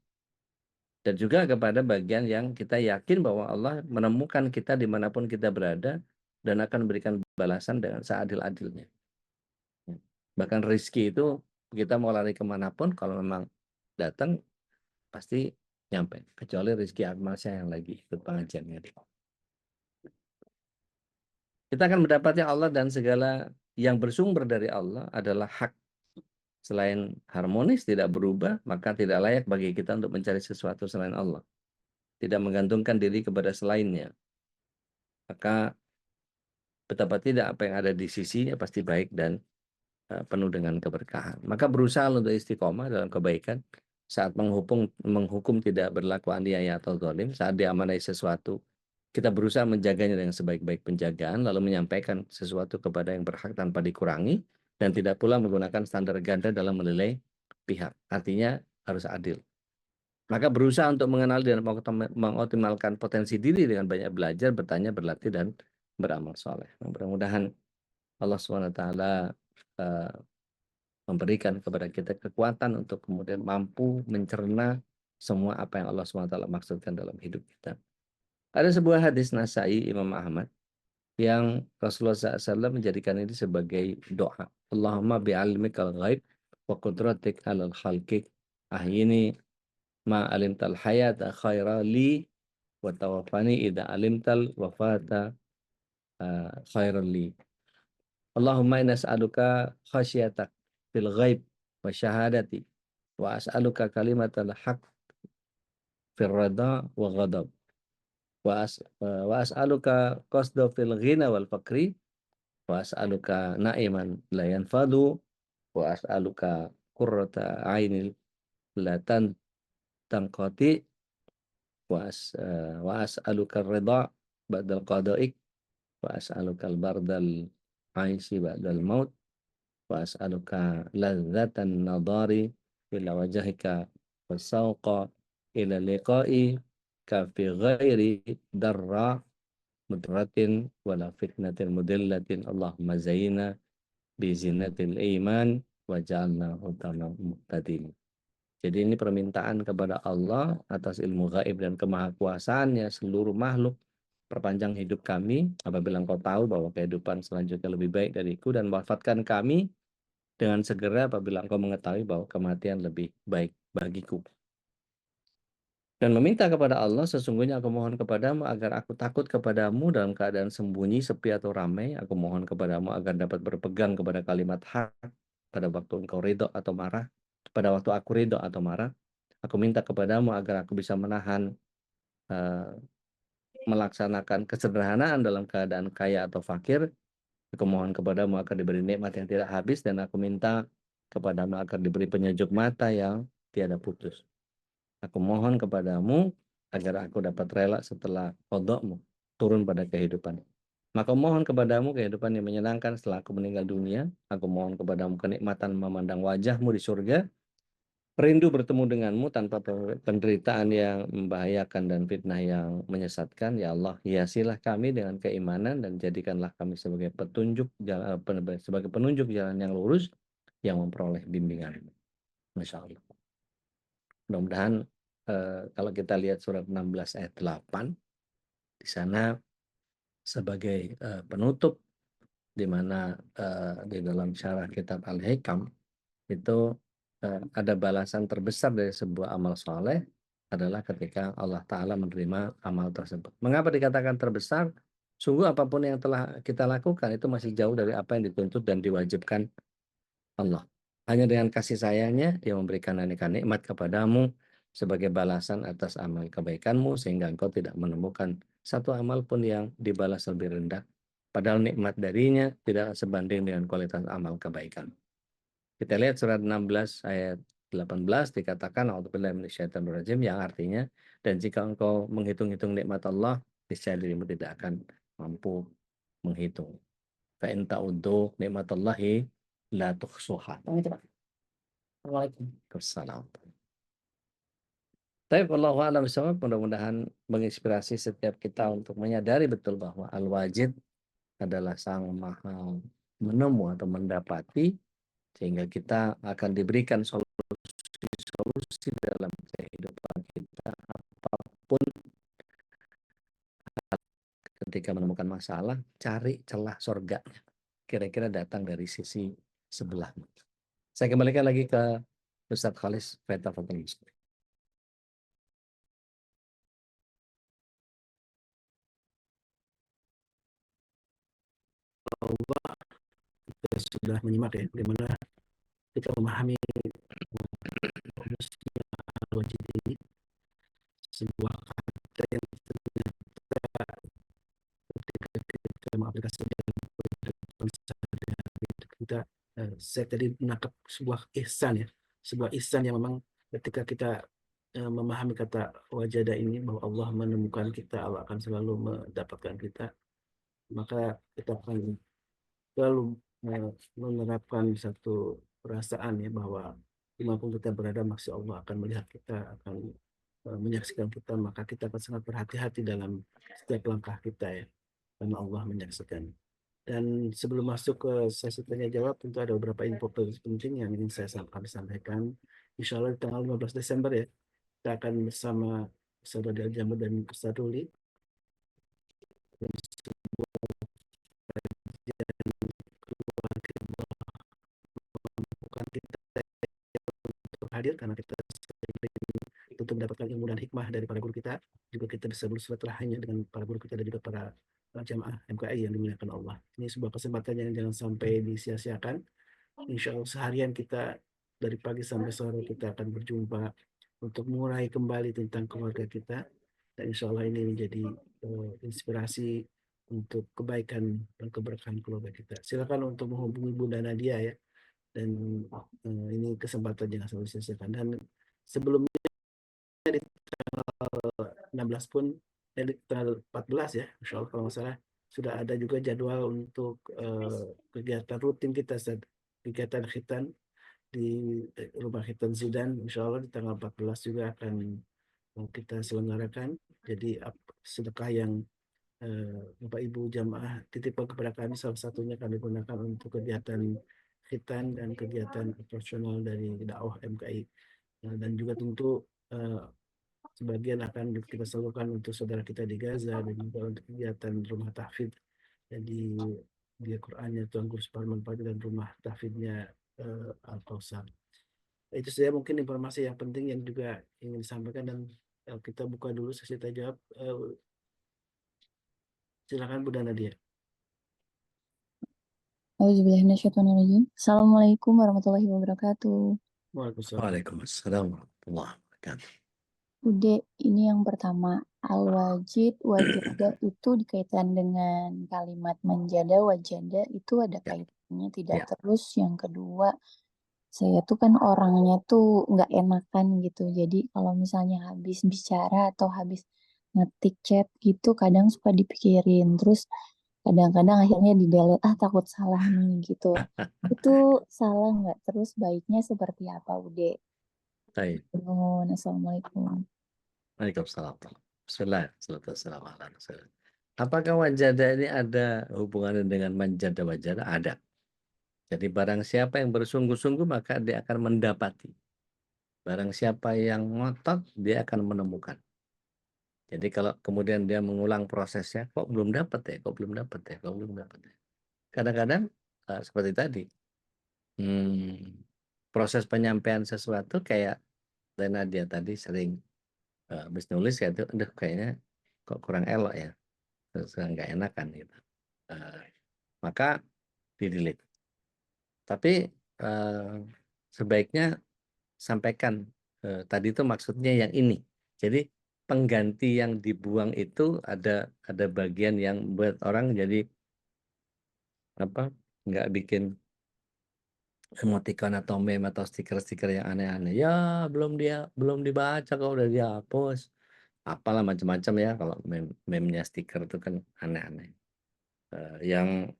Dan juga kepada bagian yang kita yakin bahwa Allah menemukan kita dimanapun kita berada dan akan memberikan balasan dengan seadil-adilnya. Ya. Bahkan rezeki itu kita mau lari kemanapun, kalau memang datang pasti nyampe. Kecuali rezeki Akmalsyah yang lagi ikut pengajiannya. Kita akan mendapati Allah dan segala yang bersumber dari Allah adalah hak. Selain harmonis, tidak berubah, maka tidak layak bagi kita untuk mencari sesuatu selain Allah. Tidak menggantungkan diri kepada selainnya. Maka betapa tidak apa yang ada di sisinya pasti baik dan penuh dengan keberkahan. Maka berusaha untuk istiqomah dalam kebaikan. Saat menghukum tidak berlaku aniaya atau zalim. Saat diamanai sesuatu, kita berusaha menjaganya dengan sebaik-baik penjagaan, lalu menyampaikan sesuatu kepada yang berhak tanpa dikurangi, dan tidak pula menggunakan standar ganda dalam menilai pihak. Artinya harus adil. Maka berusaha untuk mengenal dan mengoptimalkan potensi diri dengan banyak belajar, bertanya, berlatih, dan beramal soleh. Mudah-mudahan Allah SWT memberikan kepada kita kekuatan untuk kemudian mampu mencerna semua apa yang Allah SWT maksudkan dalam hidup kita. Ada sebuah hadis Nasai Imam Ahmad yang Rasulullah SAW menjadikan ini sebagai doa. Allahumma bi'ilmikal ghaib wa qudratik alal khalqik ahyini ma alimtal hayata khaira li wa tawaffani idza alimtal wafata khairan li. Allahumma inna as'aluka khasyatak fil ghaib wa syahadati wa as'aluka kalimatal haq fil rada wa ghadab wa as'aluka qasda fil ghina wal fakri wa as'aluka na'iman la yanfadu wa as'aluka qurrata ainil la tanqati wa as'aluka ridha ba'dal qada'ik wa as'aluka al-bardal aisi ba'dal maut wa as'aluka ladzatan nadari ila wajhika wasauqa ila liqa'i ka fi ghairi darra mudratin wala fitnatin mudillatin Allahumma zayyina bi zinatil iman wa ja'alna hutana muhtadin. Jadi ini permintaan kepada Allah atas ilmu gaib dan kemahakuasaannya seluruh makhluk. Perpanjang hidup kami apabila engkau tahu bahwa kehidupan selanjutnya lebih baik dariku, dan wafatkan kami dengan segera apabila engkau mengetahui bahwa kematian lebih baik bagiku. Dan meminta kepada Allah, sesungguhnya aku mohon kepadamu agar aku takut kepadamu dalam keadaan sembunyi, sepi atau ramai. Aku mohon kepadamu agar dapat berpegang kepada kalimat hak pada waktu engkau ridho atau marah. Pada waktu aku ridho atau marah. Aku minta kepadamu agar aku bisa menahan melaksanakan kesederhanaan dalam keadaan kaya atau fakir. Aku mohon kepadamu agar diberi nikmat yang tidak habis, dan aku minta kepadamu agar diberi penyejuk mata yang tiada putus. Aku mohon kepadamu agar aku dapat rela setelah qada'mu turun pada kehidupan. Maka mohon kepadamu kehidupan yang menyenangkan setelah aku meninggal dunia. Aku mohon kepadamu kenikmatan memandang wajahmu di surga. Rindu bertemu denganmu tanpa penderitaan yang membahayakan dan fitnah yang menyesatkan. Ya Allah, hiasilah kami dengan keimanan dan jadikanlah kami sebagai sebagai penunjuk jalan yang lurus yang memperoleh bimbingan. Masya Allah. Mudah-mudahan kalau kita lihat surat 16 ayat 8, di sana sebagai penutup, di mana di dalam syarah kitab Al-Hikam itu ada balasan terbesar dari sebuah amal soleh adalah ketika Allah Ta'ala menerima amal tersebut. Mengapa dikatakan terbesar? Sungguh apapun yang telah kita lakukan itu masih jauh dari apa yang dituntut dan diwajibkan Allah. Hanya dengan kasih sayangnya dia memberikan aneka nikmat kepadamu sebagai balasan atas amal kebaikanmu sehingga engkau tidak menemukan satu amal pun yang dibalas lebih rendah. Padahal nikmat darinya tidak sebanding dengan kualitas amal kebaikan. Kita lihat surat 16 ayat 18 dikatakan a'udzubillahi minasyaitonirrajim yang artinya dan jika engkau menghitung-hitung nikmat Allah niscaya dirimu tidak akan mampu menghitung. Fa in ta'uddu nikmatallahi la tuhsuha. Waalaikumsalam. Tapi wallahu a'lam bishawab, mudah-mudahan menginspirasi setiap kita untuk menyadari betul bahwa Al-Wajid adalah Sang Maha menemu atau mendapati sehingga kita akan diberikan solusi dalam kehidupan kita apapun. Ketika menemukan masalah, cari celah surganya. Kira-kira datang dari sisi sebelah. Saya kembalikan lagi ke Ustadz Khalis Feta Fatul Muslim. Allah kita sudah menyimak ya, bagaimana kita memahami wajib ini sebuah kata yang ternyata ketika kita mengaplikasikan kita saya tadi menangkap sebuah ihsan ya, sebuah ihsan yang memang ketika kita memahami kata wajada ini bahwa Allah menemukan kita, Allah akan selalu mendapatkan kita, maka kita akan selalu menerapkan satu perasaan ya bahwa dimanapun kita berada masih Allah akan melihat kita, akan menyaksikan kita, maka kita akan sangat berhati-hati dalam setiap langkah kita ya, karena Allah menyaksikan. Dan sebelum masuk ke sesi tanya jawab, tentu ada beberapa info penting yang ingin kami sampaikan. Insya Allah di tanggal 15 Desember ya, kita akan bersama Saudara Al-Jamud dan Ustaz Ruli bukan kita untuk hadir karena kita tentu mendapatkan ilmu dan hikmah dari para guru kita, juga kita bisa bersilaturahmi dengan para guru kita dan juga para jamaah MKI yang dimuliakan Allah. Ini sebuah kesempatan yang jangan sampai disia-siakan. Insya Allah seharian kita dari pagi sampai sore kita akan berjumpa untuk mengurai kembali tentang keluarga kita, dan insya Allah ini menjadi inspirasi untuk kebaikan dan keberkahan keluarga kita. Silakan untuk menghubungi Bunda Nadia ya, dan ini kesempatan jangan sampai disia-siakan. Dan sebelumnya di tanggal 16 pun tanggal 14 ya, insya Allah kalau nggak salah sudah ada juga jadwal untuk kegiatan rutin kita, kegiatan khitan di rumah khitan Zidan, insya Allah di tanggal 14 juga akan kita selenggarakan. Jadi sedekah yang Bapak Ibu jamaah titipkan kepada kami, salah satunya kami gunakan untuk kegiatan khitan dan kegiatan operasional dari dakwah MKI. Dan juga tentu sebagian akan kita salurkan untuk saudara kita di Gaza dan juga untuk kegiatan rumah tahfidz. Jadi dia Qur'annya Tuan Guru Suparman Padi dan rumah tahfidnya Al-Kausar. Itu saja mungkin informasi yang penting yang juga ingin disampaikan, dan kita buka dulu sesi tanya jawab. Silakan Bu Nadia. Assalamualaikum warahmatullahi wabarakatuh. Waalaikumsalam warahmatullahi wabarakatuh. Bude, ini yang pertama, al-wajid, wajada itu dikaitkan dengan kalimat menjada, wajada itu ada kaitannya tidak. Terus yang kedua, saya tuh kan orangnya tuh nggak enakan gitu. Jadi kalau misalnya habis bicara atau habis ngetik chat gitu kadang suka dipikirin. Terus kadang-kadang akhirnya di delete, takut salah nih gitu. Itu salah nggak? Terus baiknya seperti apa, Ude? Baik. Assalamualaikum. Waalaikumsalam. Bismillah. Assalamualaikum ala Rasulillah. Apakah wajada ini ada hubungannya dengan manjada wajada? Ada. Jadi barang siapa yang bersungguh-sungguh maka dia akan mendapati. Barang siapa yang ngotot dia akan menemukan. Jadi kalau kemudian dia mengulang prosesnya, kok belum dapat ya, kok belum dapat ya, kok belum dapat ya. Kadang-kadang seperti tadi, proses penyampaian sesuatu kayak Nadia tadi sering habis nulis ya itu, aduh kayaknya kok kurang elok ya, terus nggak enakan gitu. Maka di-delete. Tapi sebaiknya sampaikan tadi itu maksudnya yang ini. Jadi pengganti yang dibuang itu ada bagian yang buat orang jadi nggak bikin emoticon atau meme atau stiker-stiker yang aneh-aneh. Ya belum dibaca kok udah dihapus. Apalah macam-macam ya kalau meme-nya stiker itu kan aneh-aneh. Yang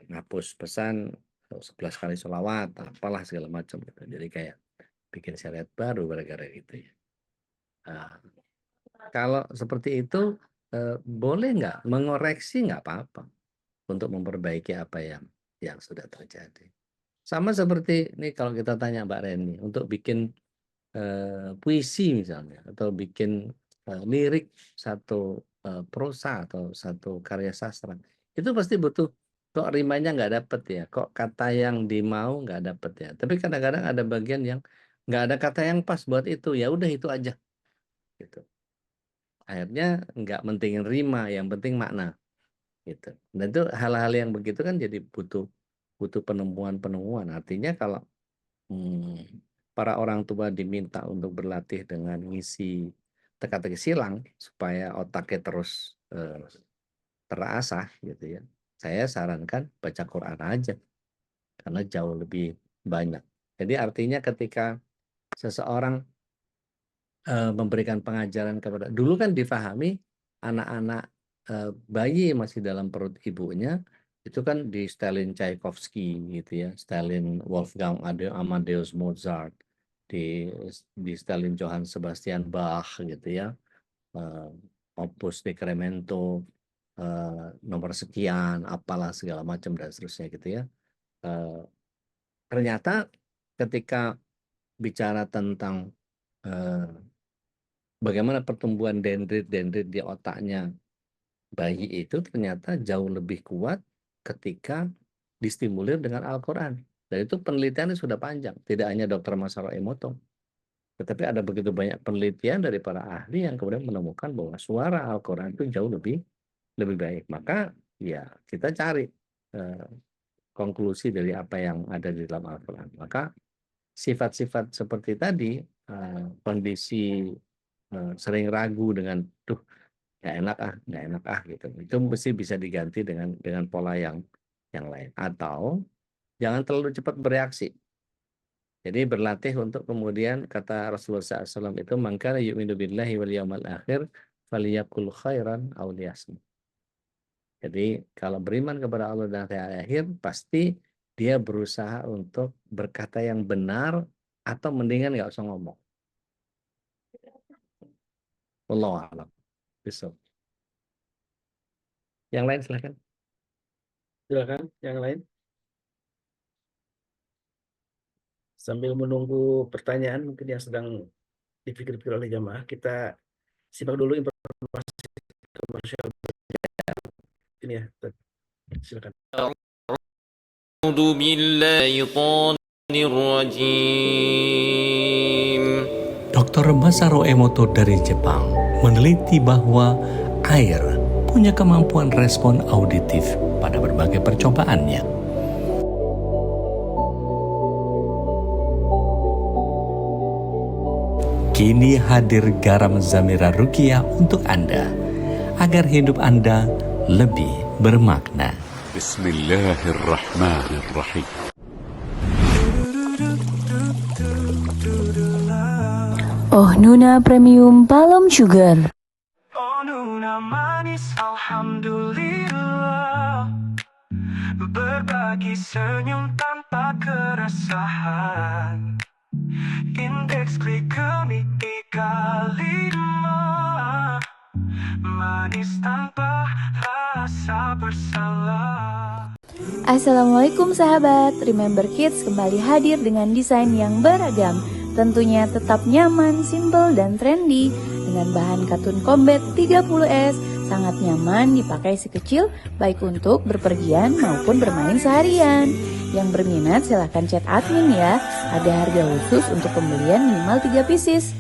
ngapus pesan 11 kali sholawat, apalah segala macam gitu. Jadi kayak bikin syariat baru gara-gara gitu ya. Kalau seperti itu boleh nggak mengoreksi, nggak apa-apa untuk memperbaiki apa yang sudah terjadi. Sama seperti ini kalau kita tanya Mbak Reni untuk bikin puisi misalnya atau bikin lirik satu prosa atau satu karya sastra itu pasti butuh kok rimanya nggak dapet ya, kok kata yang dimau nggak dapet ya. Tapi kadang-kadang ada bagian yang nggak ada kata yang pas buat itu, ya udah itu aja gitu. Akhirnya nggak mentingin rima, yang penting makna gitu. Dan itu hal-hal yang begitu kan jadi butuh penemuan. Artinya kalau para orang tua diminta untuk berlatih dengan ngisi teka-teki silang supaya otaknya terus terasah gitu ya. Saya sarankan baca Quran aja karena jauh lebih banyak. Jadi artinya ketika seseorang memberikan pengajaran kepada, dulu kan difahami anak-anak bayi masih dalam perut ibunya itu kan di Stalin Tchaikovsky gitu ya, Stalin Wolfgang Amadeus Mozart, di Stalin Johann Sebastian Bach gitu ya, Opus Decremento nomor sekian, apalah segala macam dan seterusnya gitu ya. Ternyata ketika bicara tentang bagaimana pertumbuhan dendrit di otaknya bayi itu ternyata jauh lebih kuat ketika distimulir dengan Al-Quran. Dan itu penelitiannya sudah panjang. Tidak hanya Dr. Masaru Emoto, tetapi ada begitu banyak penelitian dari para ahli yang kemudian menemukan bahwa suara Al-Quran itu jauh lebih baik. Maka ya kita cari konklusi dari apa yang ada di dalam Al-Quran. Maka sifat-sifat seperti tadi, kondisi sering ragu dengan nggak enak gitu, itu mesti bisa diganti dengan pola yang lain, atau jangan terlalu cepat bereaksi. Jadi berlatih untuk kemudian kata Rasulullah SAW itu maka yu'minu billahi wal yawmal akhir faliyaqul khairan aw liyasmut. Jadi kalau beriman kepada Allah dan hari akhir pasti dia berusaha untuk berkata yang benar atau mendingan nggak usah ngomong. Wallahu a'lam. Besok. Yang lain silahkan. Silakan, yang lain. Sambil menunggu pertanyaan mungkin yang sedang dipikir-pikir oleh jamaah, kita simak dulu informasi komersial ini ya. Silakan. A'udzu billahi syaitonir rajim. Dr. Masaru Emoto dari Jepang meneliti bahwa air punya kemampuan respon auditif pada berbagai percobaannya. Kini hadir garam Zamira Ruqyah untuk Anda, agar hidup Anda lebih bermakna. Bismillahirrahmanirrahim. Oh Nuna Premium Palm Sugar. Oh Nuna manis menangis, alhamdulillah. Berbagi senyum tanpa keresahan. Indeks glikemik 35, manis tanpa rasa bersalah. Assalamualaikum sahabat, Remember Kids kembali hadir dengan desain yang beragam. Tentunya tetap nyaman, simple, dan trendy. Dengan bahan katun combat 30S, sangat nyaman dipakai si kecil, baik untuk berpergian maupun bermain seharian. Yang berminat silahkan chat admin ya, ada harga khusus untuk pembelian minimal 3 pieces.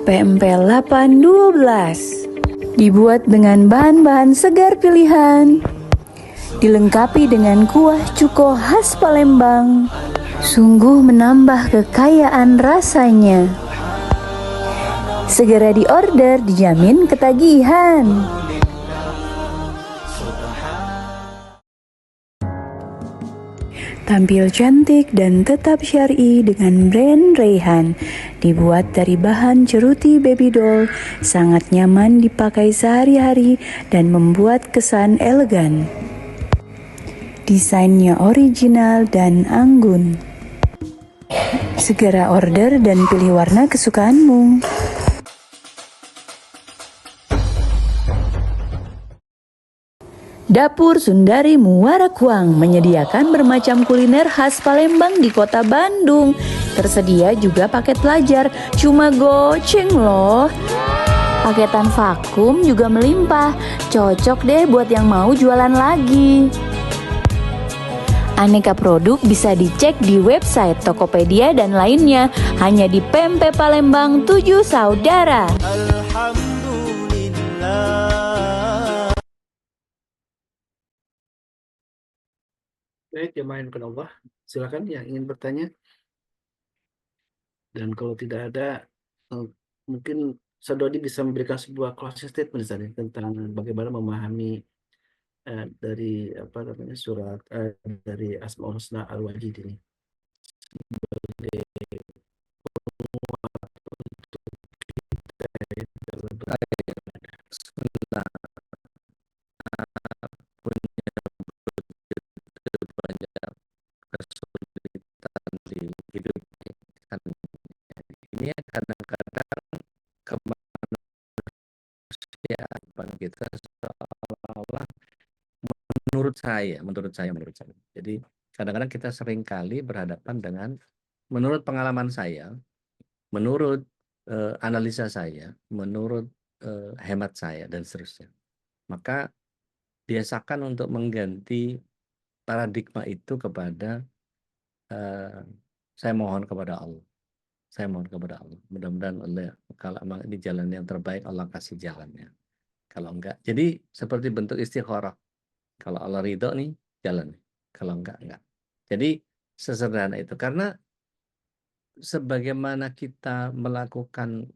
PMP 812 dibuat dengan bahan-bahan segar pilihan, dilengkapi dengan kuah cuko khas Palembang, sungguh menambah kekayaan rasanya. Segera diorder, dijamin ketagihan. Tampil cantik dan tetap syar'i dengan brand Rayhan. Dibuat dari bahan ceruti baby doll, sangat nyaman dipakai sehari-hari dan membuat kesan elegan. Desainnya original dan anggun. Segera order dan pilih warna kesukaanmu. Dapur Sundari Muara Kuang menyediakan bermacam kuliner khas Palembang di kota Bandung. Tersedia juga paket pelajar, cuma goceng loh. Paketan vakum juga melimpah, cocok deh buat yang mau jualan lagi. Aneka produk bisa dicek di website Tokopedia dan lainnya, hanya di PMP Palembang 7 Saudara. Alhamdulillah. Baik, jemaah yang dimuliakan Allah, silakan yang ingin bertanya. Dan kalau tidak ada, mungkin Sadodi bisa memberikan sebuah closing statement misalnya tentang bagaimana memahami dari surat dari Asmaul Husna Al-Wajid ini. Bismillah. Punya banyak kesulitan di hidup ini kadang-kadang kemanusiaan kita seolah-olah menurut saya. Jadi kadang-kadang kita seringkali berhadapan dengan, menurut pengalaman saya, menurut analisa saya, menurut hemat saya dan seterusnya. Maka biasakan untuk mengganti paradigma itu kepada saya mohon kepada Allah. Saya mohon kepada Allah. Mudah-mudahan Allah, kalau memang ini jalan yang terbaik, Allah kasih jalannya. Kalau enggak, jadi seperti bentuk istikharah. Kalau Allah ridho nih, jalan. Kalau enggak. Jadi sesederhana itu. Karena sebagaimana kita melakukan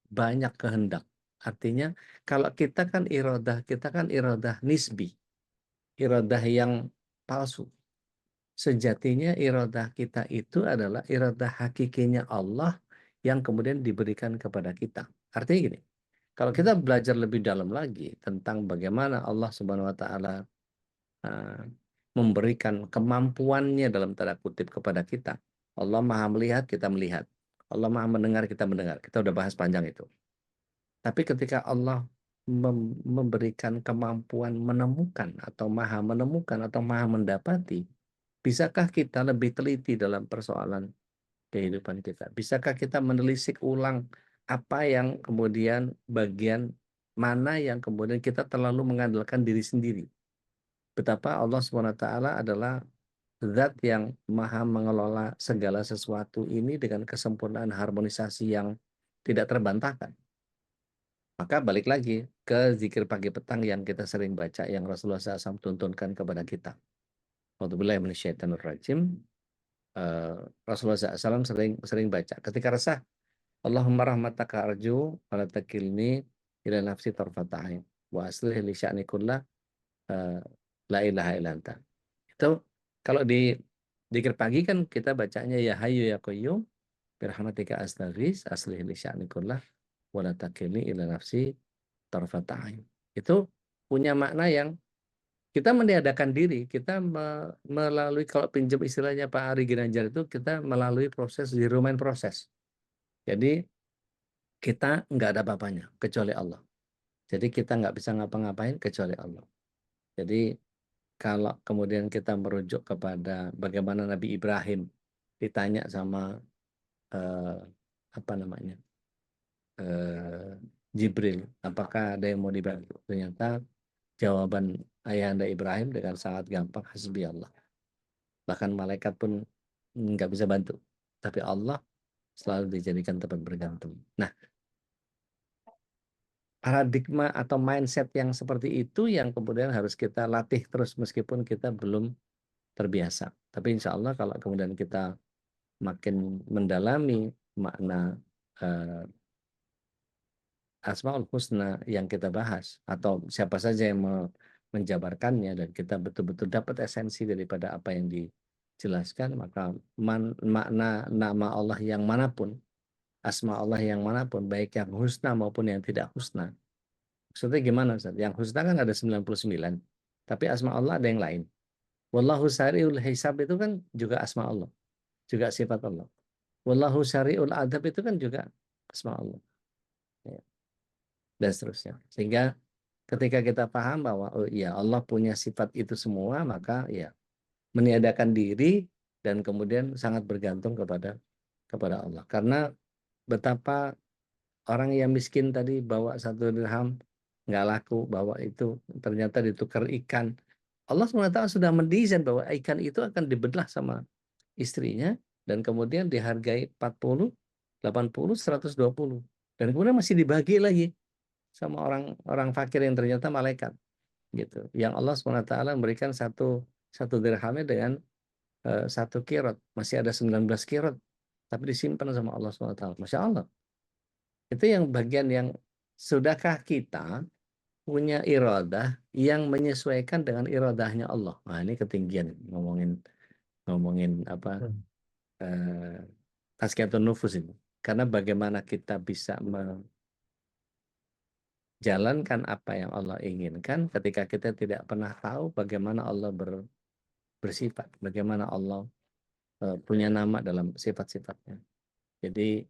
banyak kehendak. Artinya kalau kita kan iradah nisbi. Iradah yang palsu. Sejatinya iradah kita itu adalah iradah hakikinya Allah yang kemudian diberikan kepada kita. Artinya gini, kalau kita belajar lebih dalam lagi tentang bagaimana Allah Subhanahu wa taala memberikan kemampuannya dalam tanda kutip kepada kita. Allah Maha melihat, kita melihat. Allah Maha mendengar, kita mendengar. Kita udah bahas panjang itu. Tapi ketika Allah memberikan kemampuan menemukan atau Maha menemukan atau Maha mendapati, bisakah kita lebih teliti dalam persoalan kehidupan kita? Bisakah kita menelisik ulang apa yang kemudian bagian mana yang kemudian kita terlalu mengandalkan diri sendiri? Betapa Allah SWT adalah zat yang maha mengelola segala sesuatu ini dengan kesempurnaan harmonisasi yang tidak terbantahkan. Maka balik lagi ke zikir pagi petang yang kita sering baca, yang Rasulullah SAW tuntunkan kepada kita. A'udzubillahi minasyaitonirrajim. Rasulullah SAW sering baca ketika resah, Allahumma rahmataka arju wa la takilni ila nafsi tarfata ain wa aslih li sya'ni kullah la ilaha illa anta. Itu kalau di zikir pagi kan kita bacanya ya hayyu ya qayyum birahmatika astaghits aslih li sya'ni kullah wa la takilni ila nafsi tarfata ain. Itu punya makna yang kita meniadakan diri, kita melalui, kalau pinjam istilahnya Pak Ari Ginanjar itu, kita melalui proses zero mind proses. Jadi kita nggak ada apa-apanya kecuali Allah. Jadi kita nggak bisa ngapa-ngapain kecuali Allah. Jadi kalau kemudian kita merujuk kepada bagaimana Nabi Ibrahim ditanya sama apa namanya Jibril, apakah ada yang mau dibantu? Ternyata jawaban ayahanda Ibrahim dengan sangat gampang, hasbi Allah. Bahkan malaikat pun nggak bisa bantu, tapi Allah selalu dijadikan tempat bergantung. Nah, paradigma atau mindset yang seperti itu yang kemudian harus kita latih terus meskipun kita belum terbiasa. Tapi insya Allah kalau kemudian kita makin mendalami makna Asmaul Husna yang kita bahas, atau siapa saja yang menjabarkannya, dan kita betul-betul dapat esensi daripada apa yang dijelaskan, maka makna nama Allah yang manapun, asma Allah yang manapun, baik yang husna maupun yang tidak husna. Maksudnya gimana, Ustaz? Yang husna kan ada 99, tapi asma Allah ada yang lain. Wallahu syari'ul hisab itu kan juga asma Allah, juga sifat Allah. Wallahu syari'ul adab itu kan juga asma Allah. Ya. Dan seterusnya. Sehingga ketika kita paham bahwa oh iya Allah punya sifat itu semua, maka ya meniadakan diri dan kemudian sangat bergantung kepada Allah. Karena betapa orang yang miskin tadi bawa 1 dirham nggak laku, bawa itu ternyata ditukar ikan. Allah SWT sudah mendesain bahwa ikan itu akan dibelah sama istrinya dan kemudian dihargai 40, 80, 120. Dan kemudian masih dibagi lagi sama orang fakir yang ternyata malaikat gitu. Yang Allah SWT memberikan satu dirhamnya dengan 1 kirot, masih ada 19 kirot, tapi disimpan sama Allah SWT. Masya Allah. Itu yang bagian yang sudahkah kita punya iradah yang menyesuaikan dengan iradahnya Allah. Nah, ini ketinggian ngomongin apa tazkiyatun nufus ini. Karena bagaimana kita bisa jalankan apa yang Allah inginkan ketika kita tidak pernah tahu bagaimana Allah bersifat, bagaimana Allah punya nama dalam sifat-sifatnya. Jadi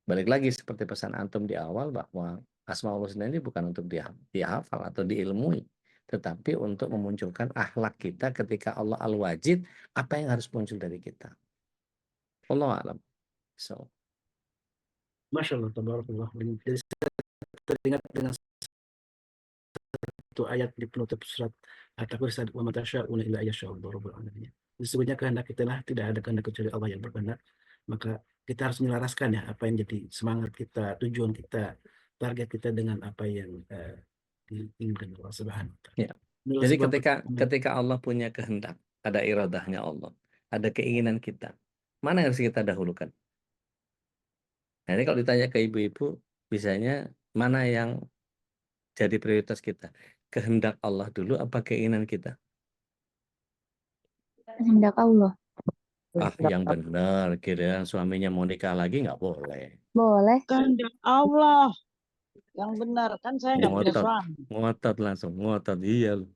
balik lagi seperti pesan antum di awal bahwa Asmaul Husna ini bukan untuk dihafal atau diilmui, tetapi untuk memunculkan akhlak kita ketika Allah Al-Wajid, apa yang harus muncul dari kita. Allah alam. So. Masya Allah, tabarakallah. Jadi saya teringat dengan satu ayat di penutup surat At-Takwir, wa ma tasya'una illa ayyasha rabbul alamin. Sesungguhnya kehendak kita lah, tidak ada kehendak kecuali Allah yang berkehendak. Maka kita harus menyelaraskan ya apa yang jadi semangat kita, tujuan kita, target kita dengan apa yang diinginkan Allah Subhanahu wa taala. Ya. Jadi ketika Allah punya kehendak, ada iradahnya Allah, ada keinginan kita, mana yang harus kita dahulukan? Nah, ini kalau ditanya ke ibu-ibu, biasanya mana yang jadi prioritas kita? Kehendak Allah dulu apa keinginan kita? Kehendak Allah. Ah, yang benar, kira suaminya mau nikah lagi nggak boleh. Boleh. Kehendak Allah yang benar, kan saya nggak punya suami. Ngotot, iya loh.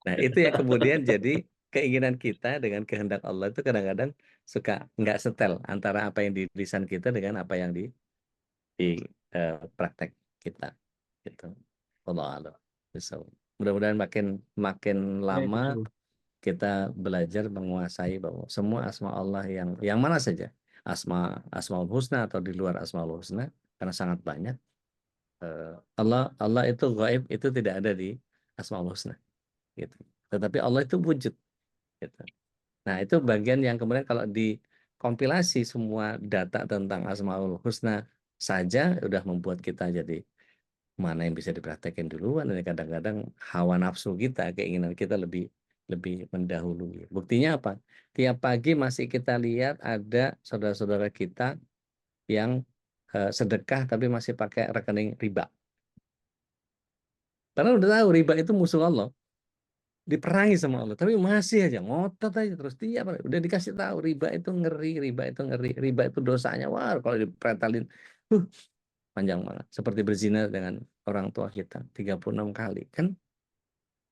Nah, itu yang kemudian jadi keinginan kita dengan kehendak Allah itu kadang-kadang suka nggak setel antara apa yang di lisan kita dengan apa yang di praktek kita. Gitu. Allah. So, mudah-mudahan makin lama kita belajar menguasai bahwa semua asma Allah yang mana saja, asmaul husna atau di luar asmaul husna, karena sangat banyak. Allah itu gaib, itu tidak ada di asmaul husna gitu. Tetapi Allah itu wujud gitu. Nah, itu bagian yang kemudian kalau dikompilasi semua data tentang asmaul husna saja udah membuat kita jadi mana yang bisa dipraktekkan duluan, dan kadang-kadang hawa nafsu kita, keinginan kita lebih mendahului. Buktinya apa? Tiap pagi masih kita lihat ada saudara-saudara kita yang sedekah tapi masih pakai rekening riba. Karena udah tahu riba itu musuh Allah. diperangi sama Allah, tapi masih aja ngotot aja terus. Tiap hari udah dikasih tahu riba itu ngeri, riba itu dosanya. Wah, kalau dipretelin panjang banget. Seperti berzina dengan orang tua kita 36 kali. Kan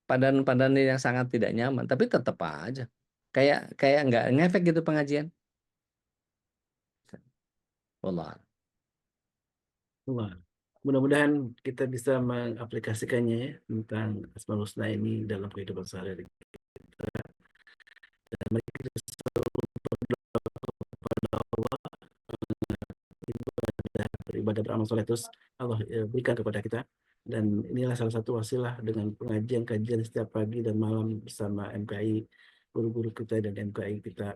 padan-padan yang sangat tidak nyaman, tapi tetap aja kayak nggak ngefek gitu pengajian. Wallah. Wah, mudah-mudahan kita bisa mengaplikasikannya ya, tentang Asmaul Husna ini dalam kehidupan sehari-hari kita. Dan mari kita selalu berdoa kepada Allah, beribadah beramal soleh terus Allah berikan kepada kita. Dan inilah salah satu wasilah dengan pengajian kajian setiap pagi dan malam bersama MKI, guru-guru kita dan MKI kita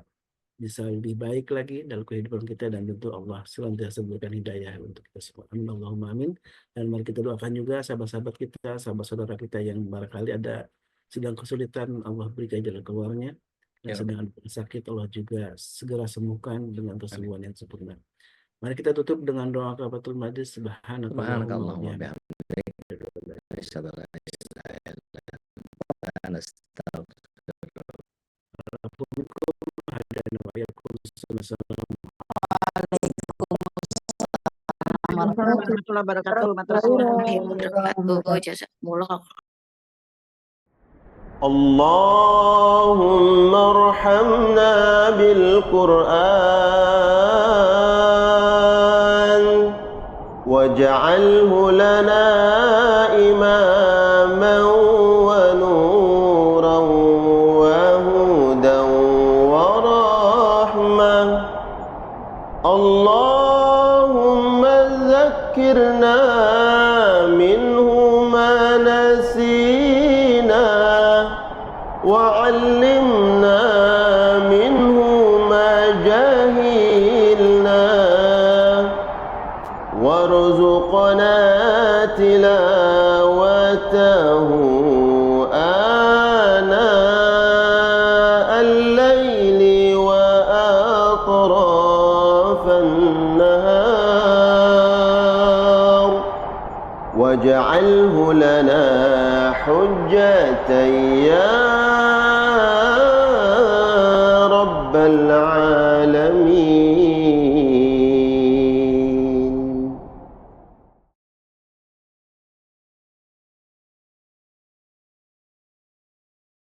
bisa lebih baik lagi dalam kehidupan kita, dan tentu Allah senantiasa berikan hidayah untuk kita semua. Amin Allahumma amin. Dan mari kita doakan juga sahabat-sahabat kita, sahabat-saudara kita yang barangkali ada sedang kesulitan, Allah berikan jalan keluarnya. Dan Ya, sedang sakit, Allah juga segera sembuhkan dengan kesembuhan yang sempurna. Mari kita tutup dengan doa kafatul majlis. Subhanakallahumma wa bihamdika asyhadu an la ilaha illa anta astaghfiruka Warahmatullahi wabarakatuh. Matur suwun. Jazakumullah. اللهم ارحمنا بالقرآن واجعله لنا إماما ونورا وهدى ورحمة. اللهم ذكرنا منه ما نسينا وعلمنا منه ما جهلنا وارزقنا تلاوته آناء الليل وأطراف النهار واجعله لنا حجة يا رب العالمين.